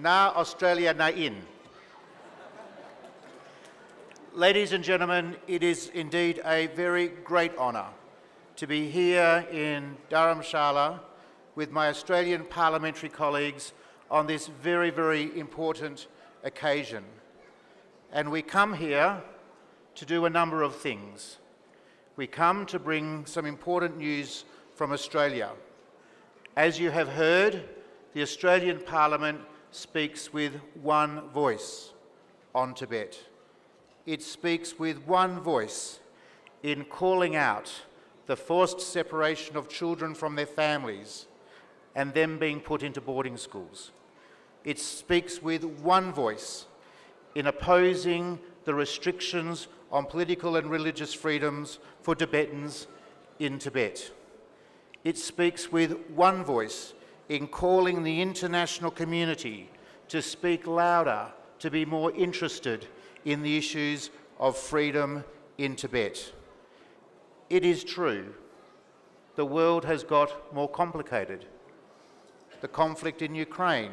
Na Australia na in. Ladies and gentlemen, it is indeed a very great honour to be here in Dharamshala with my Australian parliamentary colleagues on this very, very important occasion. And we come here to do a number of things. We come to bring some important news from Australia. As you have heard, the Australian Parliament speaks with one voice on Tibet. It speaks with one voice in calling out the forced separation of children from their families and them being put into boarding schools. It speaks with one voice in opposing the restrictions on political and religious freedoms for Tibetans in Tibet. It speaks with one voice in calling the international community to speak louder, to be more interested in the issues of freedom in Tibet. It is true, the world has got more complicated. The conflict in Ukraine,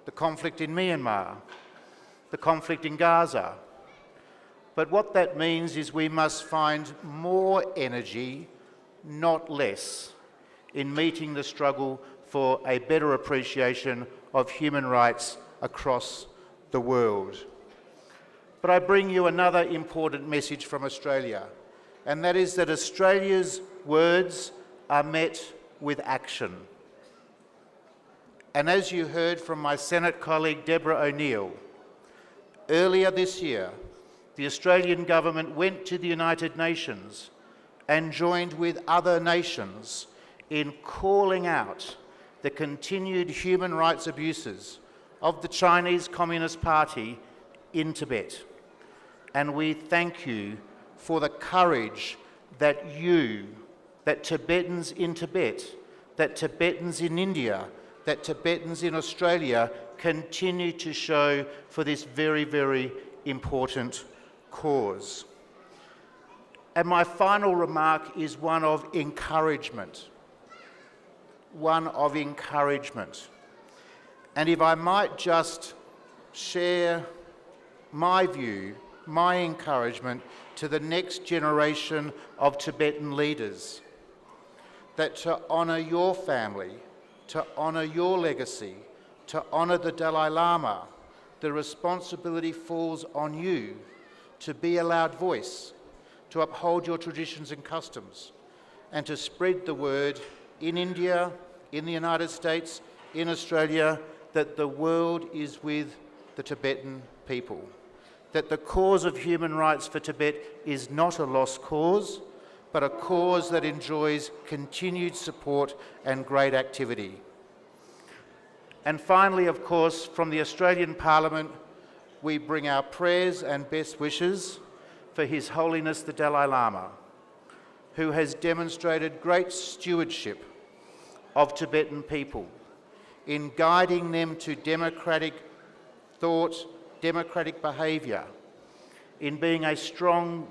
the conflict in Myanmar, the conflict in Gaza. But what that means is we must find more energy, not less, in meeting the struggle for a better appreciation of human rights across the world. But I bring you another important message from Australia, and that is that Australia's words are met with action. And as you heard from my Senate colleague Deborah O'Neill, earlier this year, the Australian government went to the United Nations and joined with other nations in calling out the continued human rights abuses of the Chinese Communist Party in Tibet. And we thank you for the courage that Tibetans in Tibet, that Tibetans in India, that Tibetans in Australia continue to show for this very, very important cause. And my final remark is one of encouragement. One of encouragement. And if I might just share my view, my encouragement to the next generation of Tibetan leaders, that to honour your family, to honour your legacy, to honour the Dalai Lama, the responsibility falls on you to be a loud voice, to uphold your traditions and customs, and to spread the word in India, in the United States, in Australia, that the world is with the Tibetan people, that the cause of human rights for Tibet is not a lost cause, but a cause that enjoys continued support and great activity. And finally, of course, from the Australian Parliament, we bring our prayers and best wishes for His Holiness the Dalai Lama, who has demonstrated great stewardship of Tibetan people in guiding them to democratic thought, democratic behaviour, in being a strong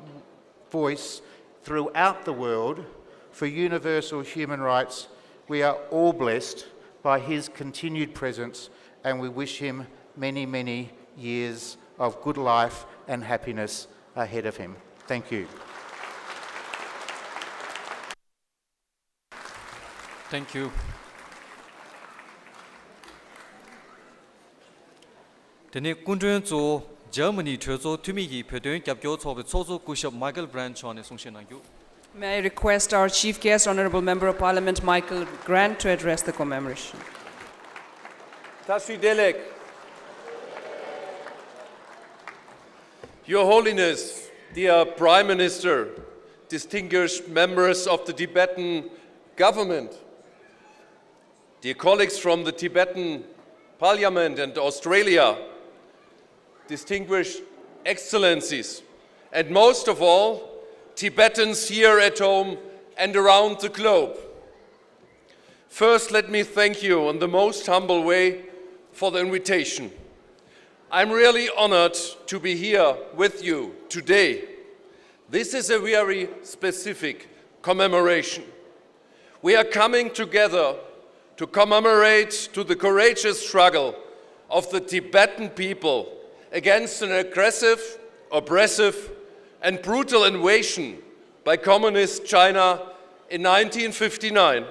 voice throughout the world for universal human rights. We are all blessed by his continued presence, and we wish him many, many years of good life and happiness ahead of him. Thank you. Thank you. Tene kundren zo Germany Chozo Tumigi Pedun Kapyo Sobe Sozo Kushab Michael Branch on Sungshenangyu. May I request our Chief Guest, Honourable Member of Parliament Michael Grant, to address the commemoration. Tasvidelek. Your Holiness, dear Prime Minister, distinguished members of the Tibetan government, dear colleagues from the Tibetan Parliament and Australia, distinguished excellencies, and most of all, Tibetans here at home and around the globe. First, let me thank you in the most humble way for the invitation. I'm really honored to be here with you today. This is a very specific commemoration. We are coming together to commemorate to the courageous struggle of the Tibetan people against an aggressive, oppressive, and brutal invasion by communist China in 1959.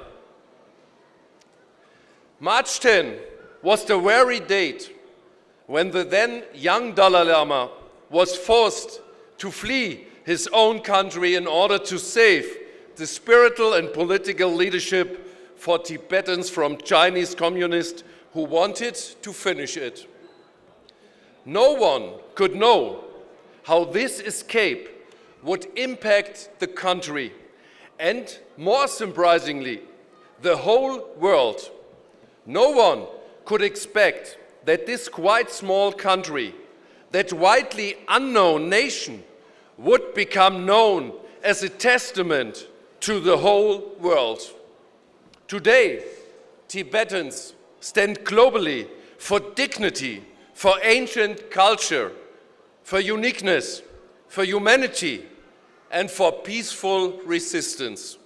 March 10 was the very date when the then young Dalai Lama was forced to flee his own country in order to save the spiritual and political leadership for Tibetans from Chinese communists who wanted to finish it. No one could know how this escape would impact the country and, more surprisingly, the whole world. No one could expect that this quite small country, that widely unknown nation, would become known as a testament to the whole world. Today, Tibetans stand globally for dignity, for ancient culture, for uniqueness, for humanity, and for peaceful resistance.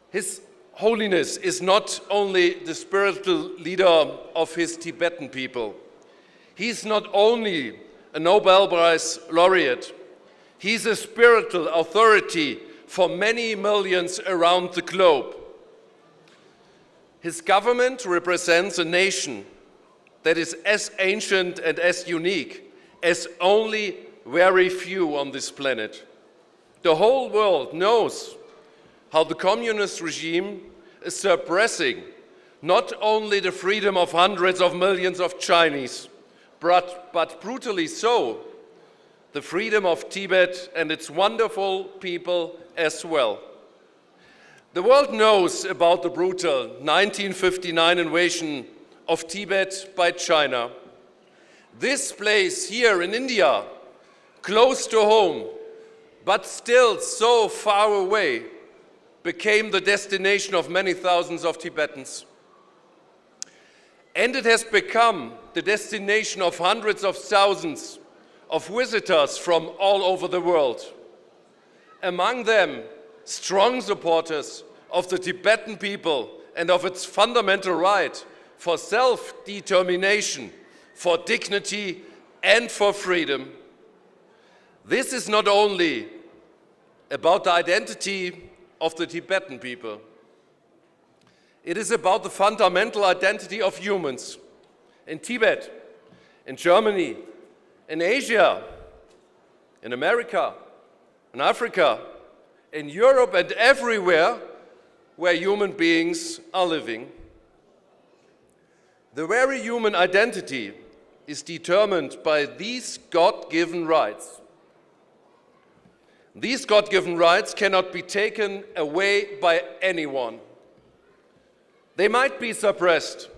His Holiness is not only the spiritual leader of his Tibetan people. He's not only a Nobel Prize laureate. He's a spiritual authority for many millions around the globe. His government represents a nation that is as ancient and as unique as only very few on this planet. The whole world knows how the communist regime is suppressing not only the freedom of hundreds of millions of Chinese, but brutally so, the freedom of Tibet and its wonderful people as well. The world knows about the brutal 1959 invasion of Tibet by China. This place here in India, close to home, but still so far away, became the destination of many thousands of Tibetans. And it has become the destination of hundreds of thousands of visitors from all over the world. Among them, strong supporters of the Tibetan people and of its fundamental right for self-determination, for dignity, and for freedom. This is not only about the identity of the Tibetan people. It is about the fundamental identity of humans in Tibet, in Germany, in Asia, in America, in Africa, in Europe, and everywhere where human beings are living. The very human identity is determined by these God-given rights. These God-given rights cannot be taken away by anyone. They might be suppressed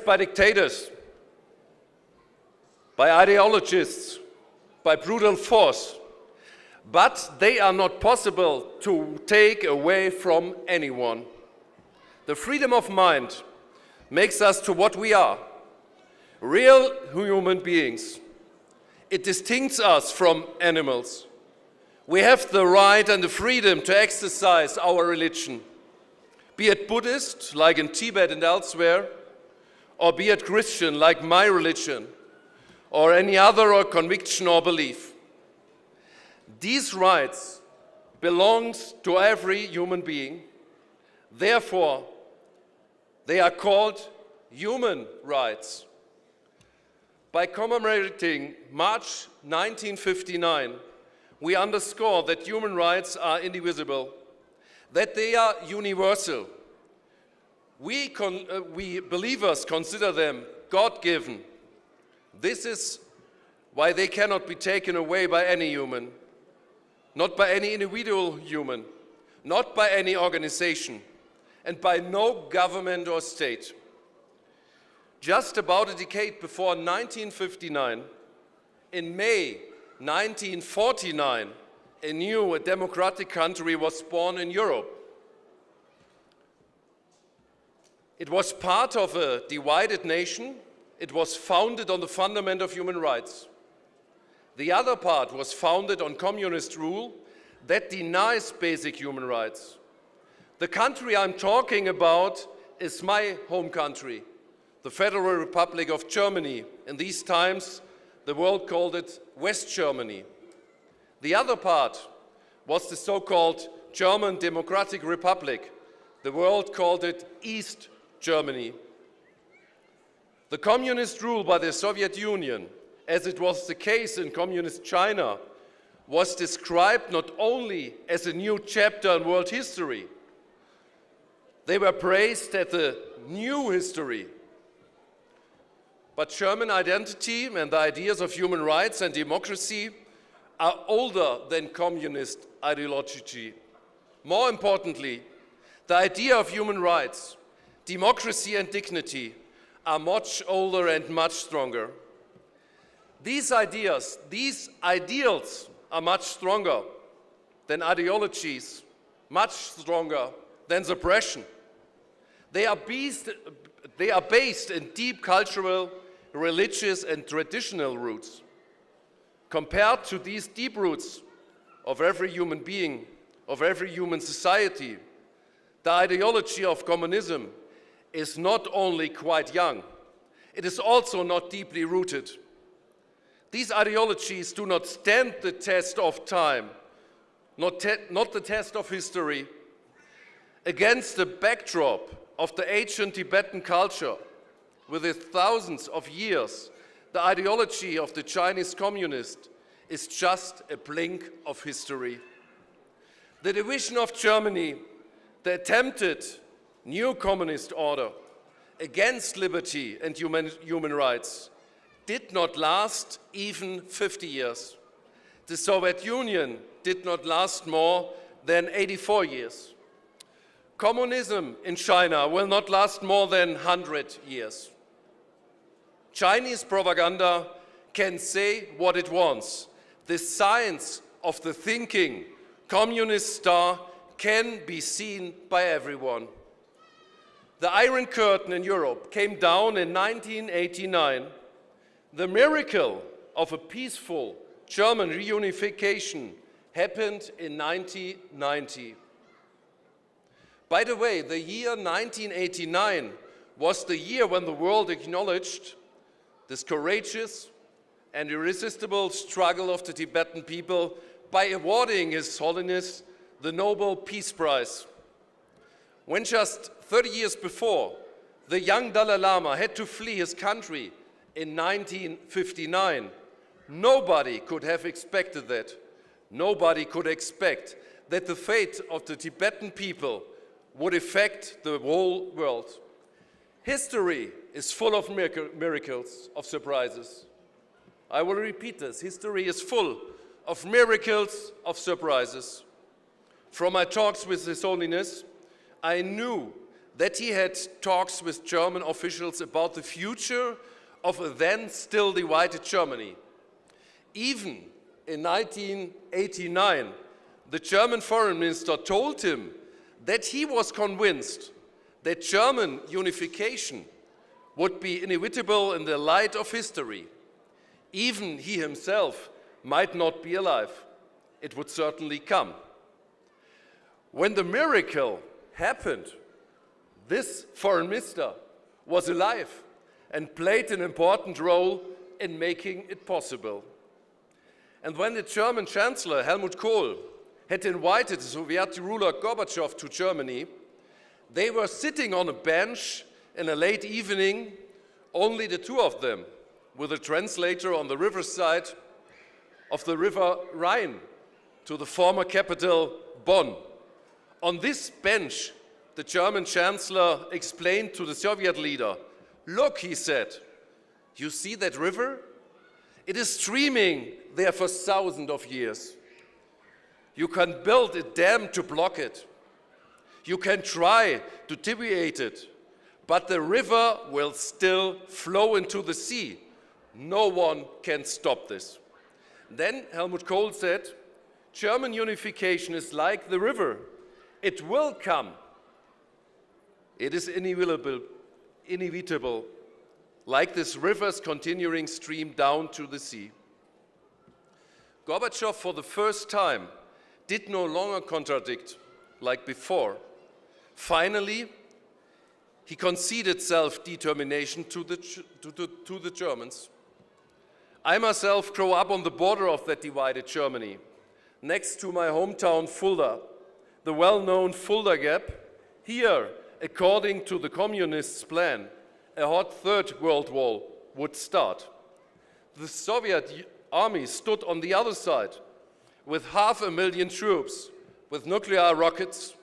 by dictators, by ideologists, by brutal force, but they are not possible to take away from anyone. The freedom of mind makes us to what we are, real human beings. It distincts us from animals. We have the right and the freedom to exercise our religion, be it Buddhist, like in Tibet and elsewhere, or be it Christian, like my religion, or any other or conviction or belief. These rights belong to every human being. Therefore, they are called human rights. By commemorating March 1959, we underscore that human rights are indivisible, that they are universal. We believers consider them God-given. This is why they cannot be taken away by any human, not by any individual human, not by any organization, and by no government or state. Just about a decade before 1959, in May 1949, a new democratic country was born in Europe. It was part of a divided nation. It was founded on the fundament of human rights. The other part was founded on communist rule that denies basic human rights. The country I'm talking about is my home country, the Federal Republic of Germany. In these times, the world called it West Germany. The other part was the so-called German Democratic Republic. The world called it East Germany. The communist rule by the Soviet Union, as it was the case in communist China, was described not only as a new chapter in world history. They were praised as a new history. But German identity and the ideas of human rights and democracy are older than communist ideology. More importantly, the idea of human rights, democracy and dignity are much older and much stronger. These ideals are much stronger than ideologies, much stronger than suppression. They are based in deep cultural, religious and traditional roots. Compared to these deep roots of every human being, of every human society, the ideology of communism is not only quite young, it is also not deeply rooted. These ideologies do not stand the test of time, not the test of history. Against the backdrop of the ancient Tibetan culture, with its thousands of years, the ideology of the Chinese communist is just a blink of history. The division of Germany, the attempted new communist order against liberty and human rights, did not last even 50 years. The Soviet Union did not last more than 84 years. Communism in China will not last more than 100 years. Chinese propaganda can say what it wants. The signs of the thinking communist star can be seen by everyone. The Iron Curtain in Europe came down in 1989. The miracle of a peaceful German reunification happened in 1990. By the way, the year 1989 was the year when the world acknowledged this courageous and irresistible struggle of the Tibetan people by awarding His Holiness the Nobel Peace Prize. When just 30 years before, the young Dalai Lama had to flee his country in 1959, nobody could have expected that. Nobody could expect that the fate of the Tibetan people would affect the whole world. History is full of miracles, of surprises. I will repeat this. History is full of miracles, of surprises. From my talks with His Holiness, I knew that he had talks with German officials about the future of a then still divided Germany. Even in 1989, the German foreign minister told him that he was convinced that German unification would be inevitable in the light of history. Even he himself might not be alive. It would certainly come. When the miracle happened, this foreign minister was alive and played an important role in making it possible. And when the German Chancellor Helmut Kohl had invited the Soviet ruler Gorbachev to Germany, they were sitting on a bench in a late evening, only the two of them, with a translator on the riverside of the river Rhine to the former capital Bonn. On this bench, the German Chancellor explained to the Soviet leader, "Look," he said, "you see that river? It is streaming there for thousands of years. You can build a dam to block it. You can try to deviate it, but the river will still flow into the sea. No one can stop this." Then Helmut Kohl said, "German unification is like the river. It will come. It is inevitable, like this river's continuing stream down to the sea." Gorbachev, for the first time, did no longer contradict like before. Finally, he conceded self-determination to the Germans. I myself grew up on the border of that divided Germany, next to my hometown Fulda, the well-known Fulda Gap. Here, according to the communists' plan, a hot Third World War would start. The Soviet army stood on the other side with 500,000 troops, with nuclear rockets.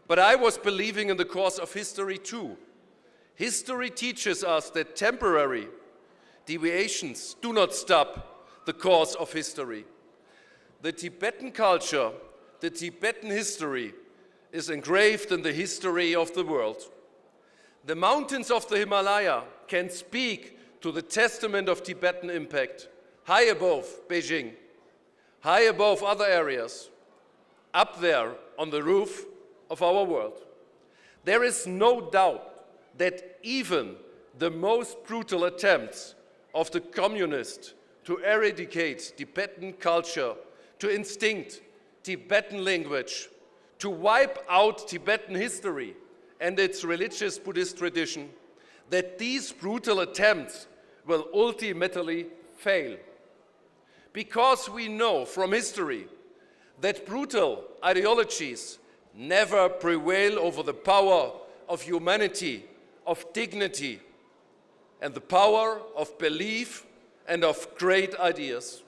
But I was believing in the course of history too. History teaches us that temporary deviations do not stop the course of history. The Tibetan culture, the Tibetan history is engraved in the history of the world. The mountains of the Himalaya can speak to the testament of Tibetan impact, high above Beijing, high above other areas, up there on the roof of our world. There is no doubt that even the most brutal attempts of the communists to eradicate Tibetan culture, to extinct Tibetan language, to wipe out Tibetan history and its religious Buddhist tradition, that these brutal attempts will ultimately fail. Because we know from history that brutal ideologies never prevail over the power of humanity, of dignity, and the power of belief and of great ideas.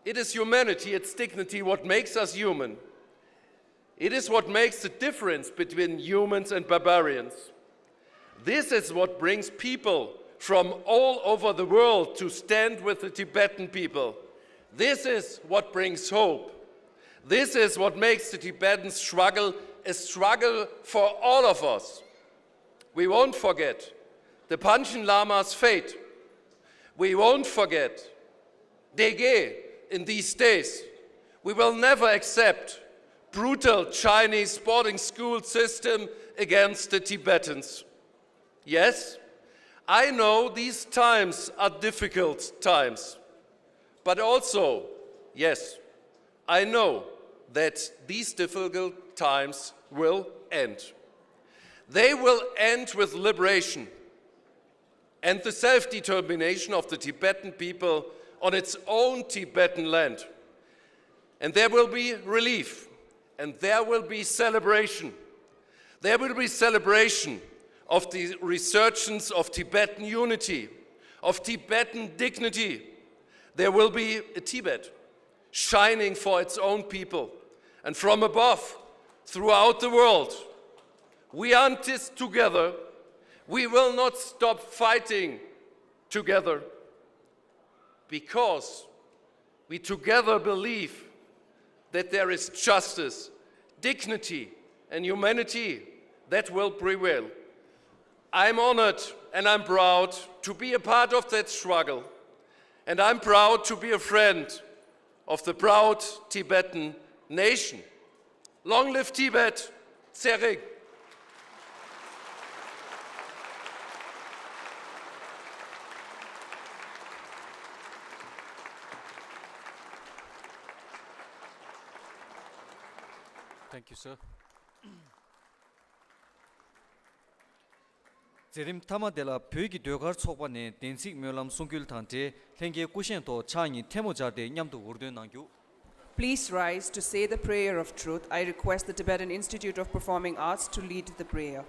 It is humanity, its dignity, what makes us human. It is what makes the difference between humans and barbarians. This is what brings people from all over the world to stand with the Tibetan people. This is what brings hope. This is what makes the Tibetan struggle a struggle for all of us. We won't forget the Panchen Lama's fate. We won't forget Dege in these days. We will never accept brutal Chinese boarding school system against the Tibetans. Yes, I know these times are difficult times, but also, yes, I know that these difficult times will end. They will end with liberation and the self-determination of the Tibetan people on its own Tibetan land. And there will be relief, and there will be celebration. There will be celebration of the resurgence of Tibetan unity, of Tibetan dignity. There will be a Tibet shining for its own people. And from above, throughout the world, we are in this together. We will not stop fighting together because we together believe that there is justice, dignity, and humanity that will prevail. I'm honored and I'm proud to be a part of that struggle. And I'm proud to be a friend of the proud Tibetan nation. Long live Tibet, Tserik. Thank you, sir. Zerim Tama de la Pyogi Dögar Tsokwane Densik Myolam Sungul Tante, Tenge Kushen to Changi Temojade Nyamdu Urdu Nangyu. Please rise to say the prayer of truth. I request the Tibetan Institute of Performing Arts to lead the prayer.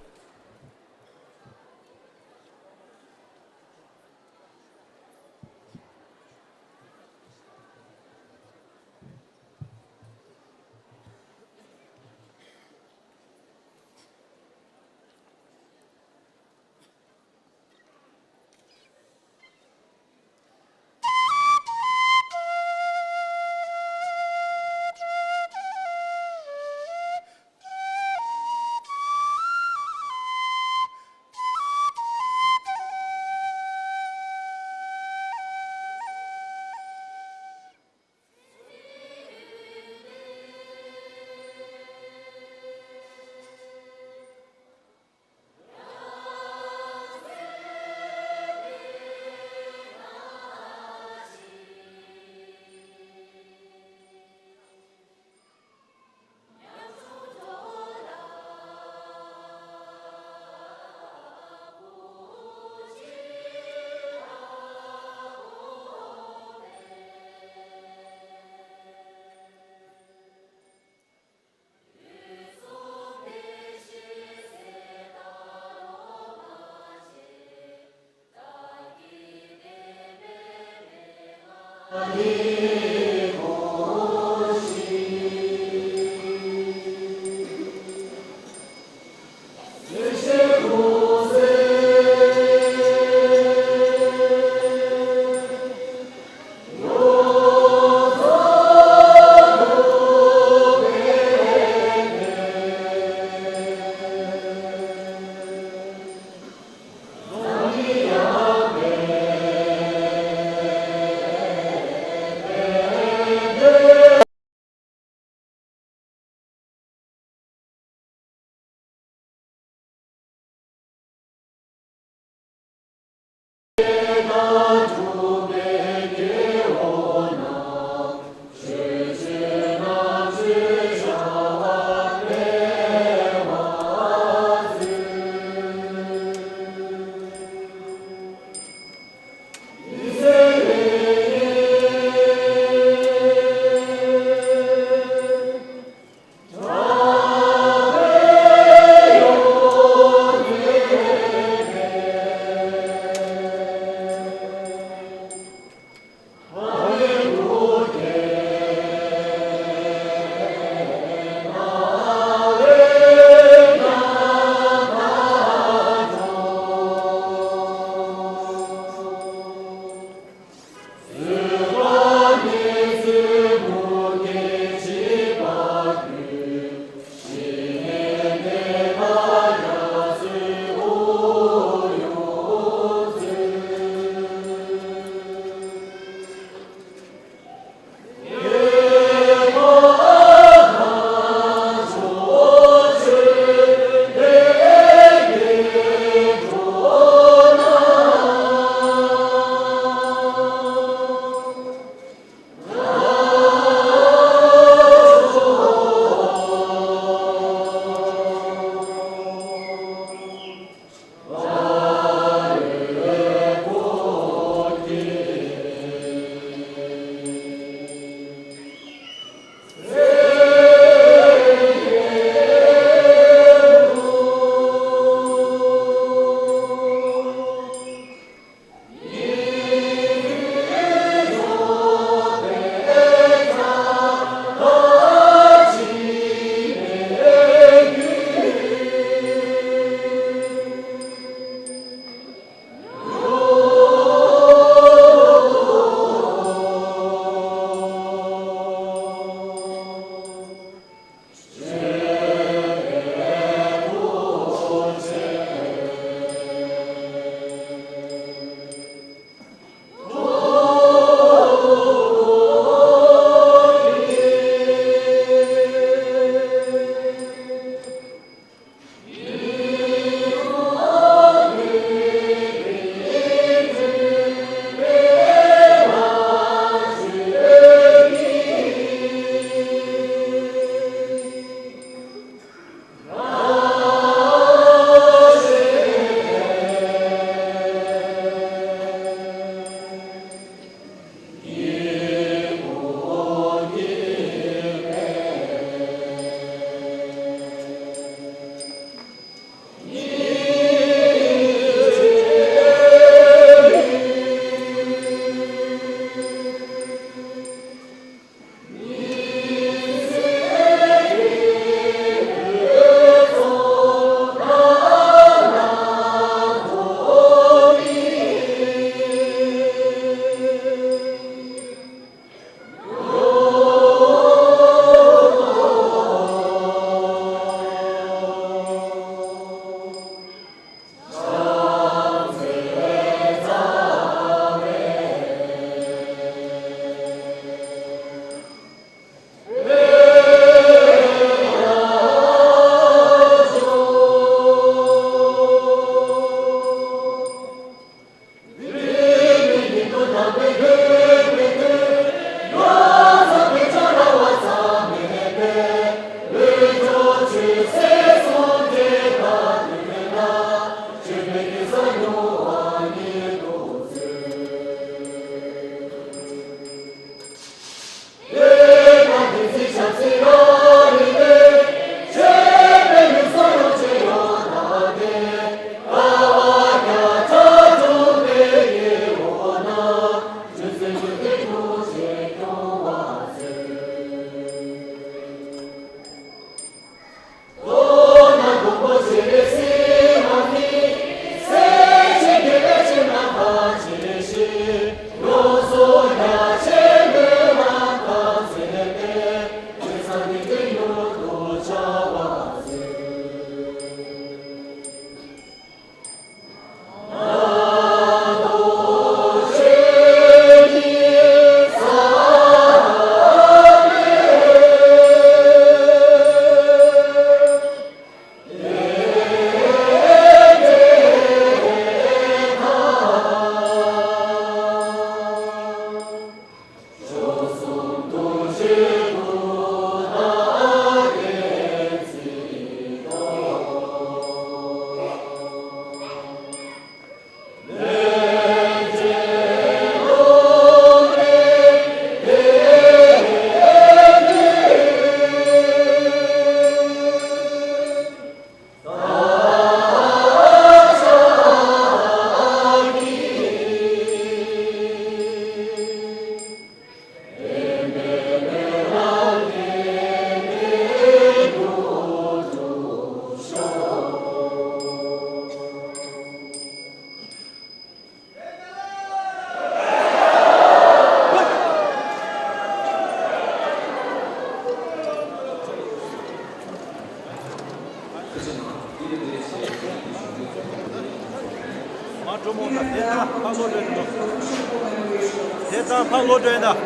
대상 판로 된다.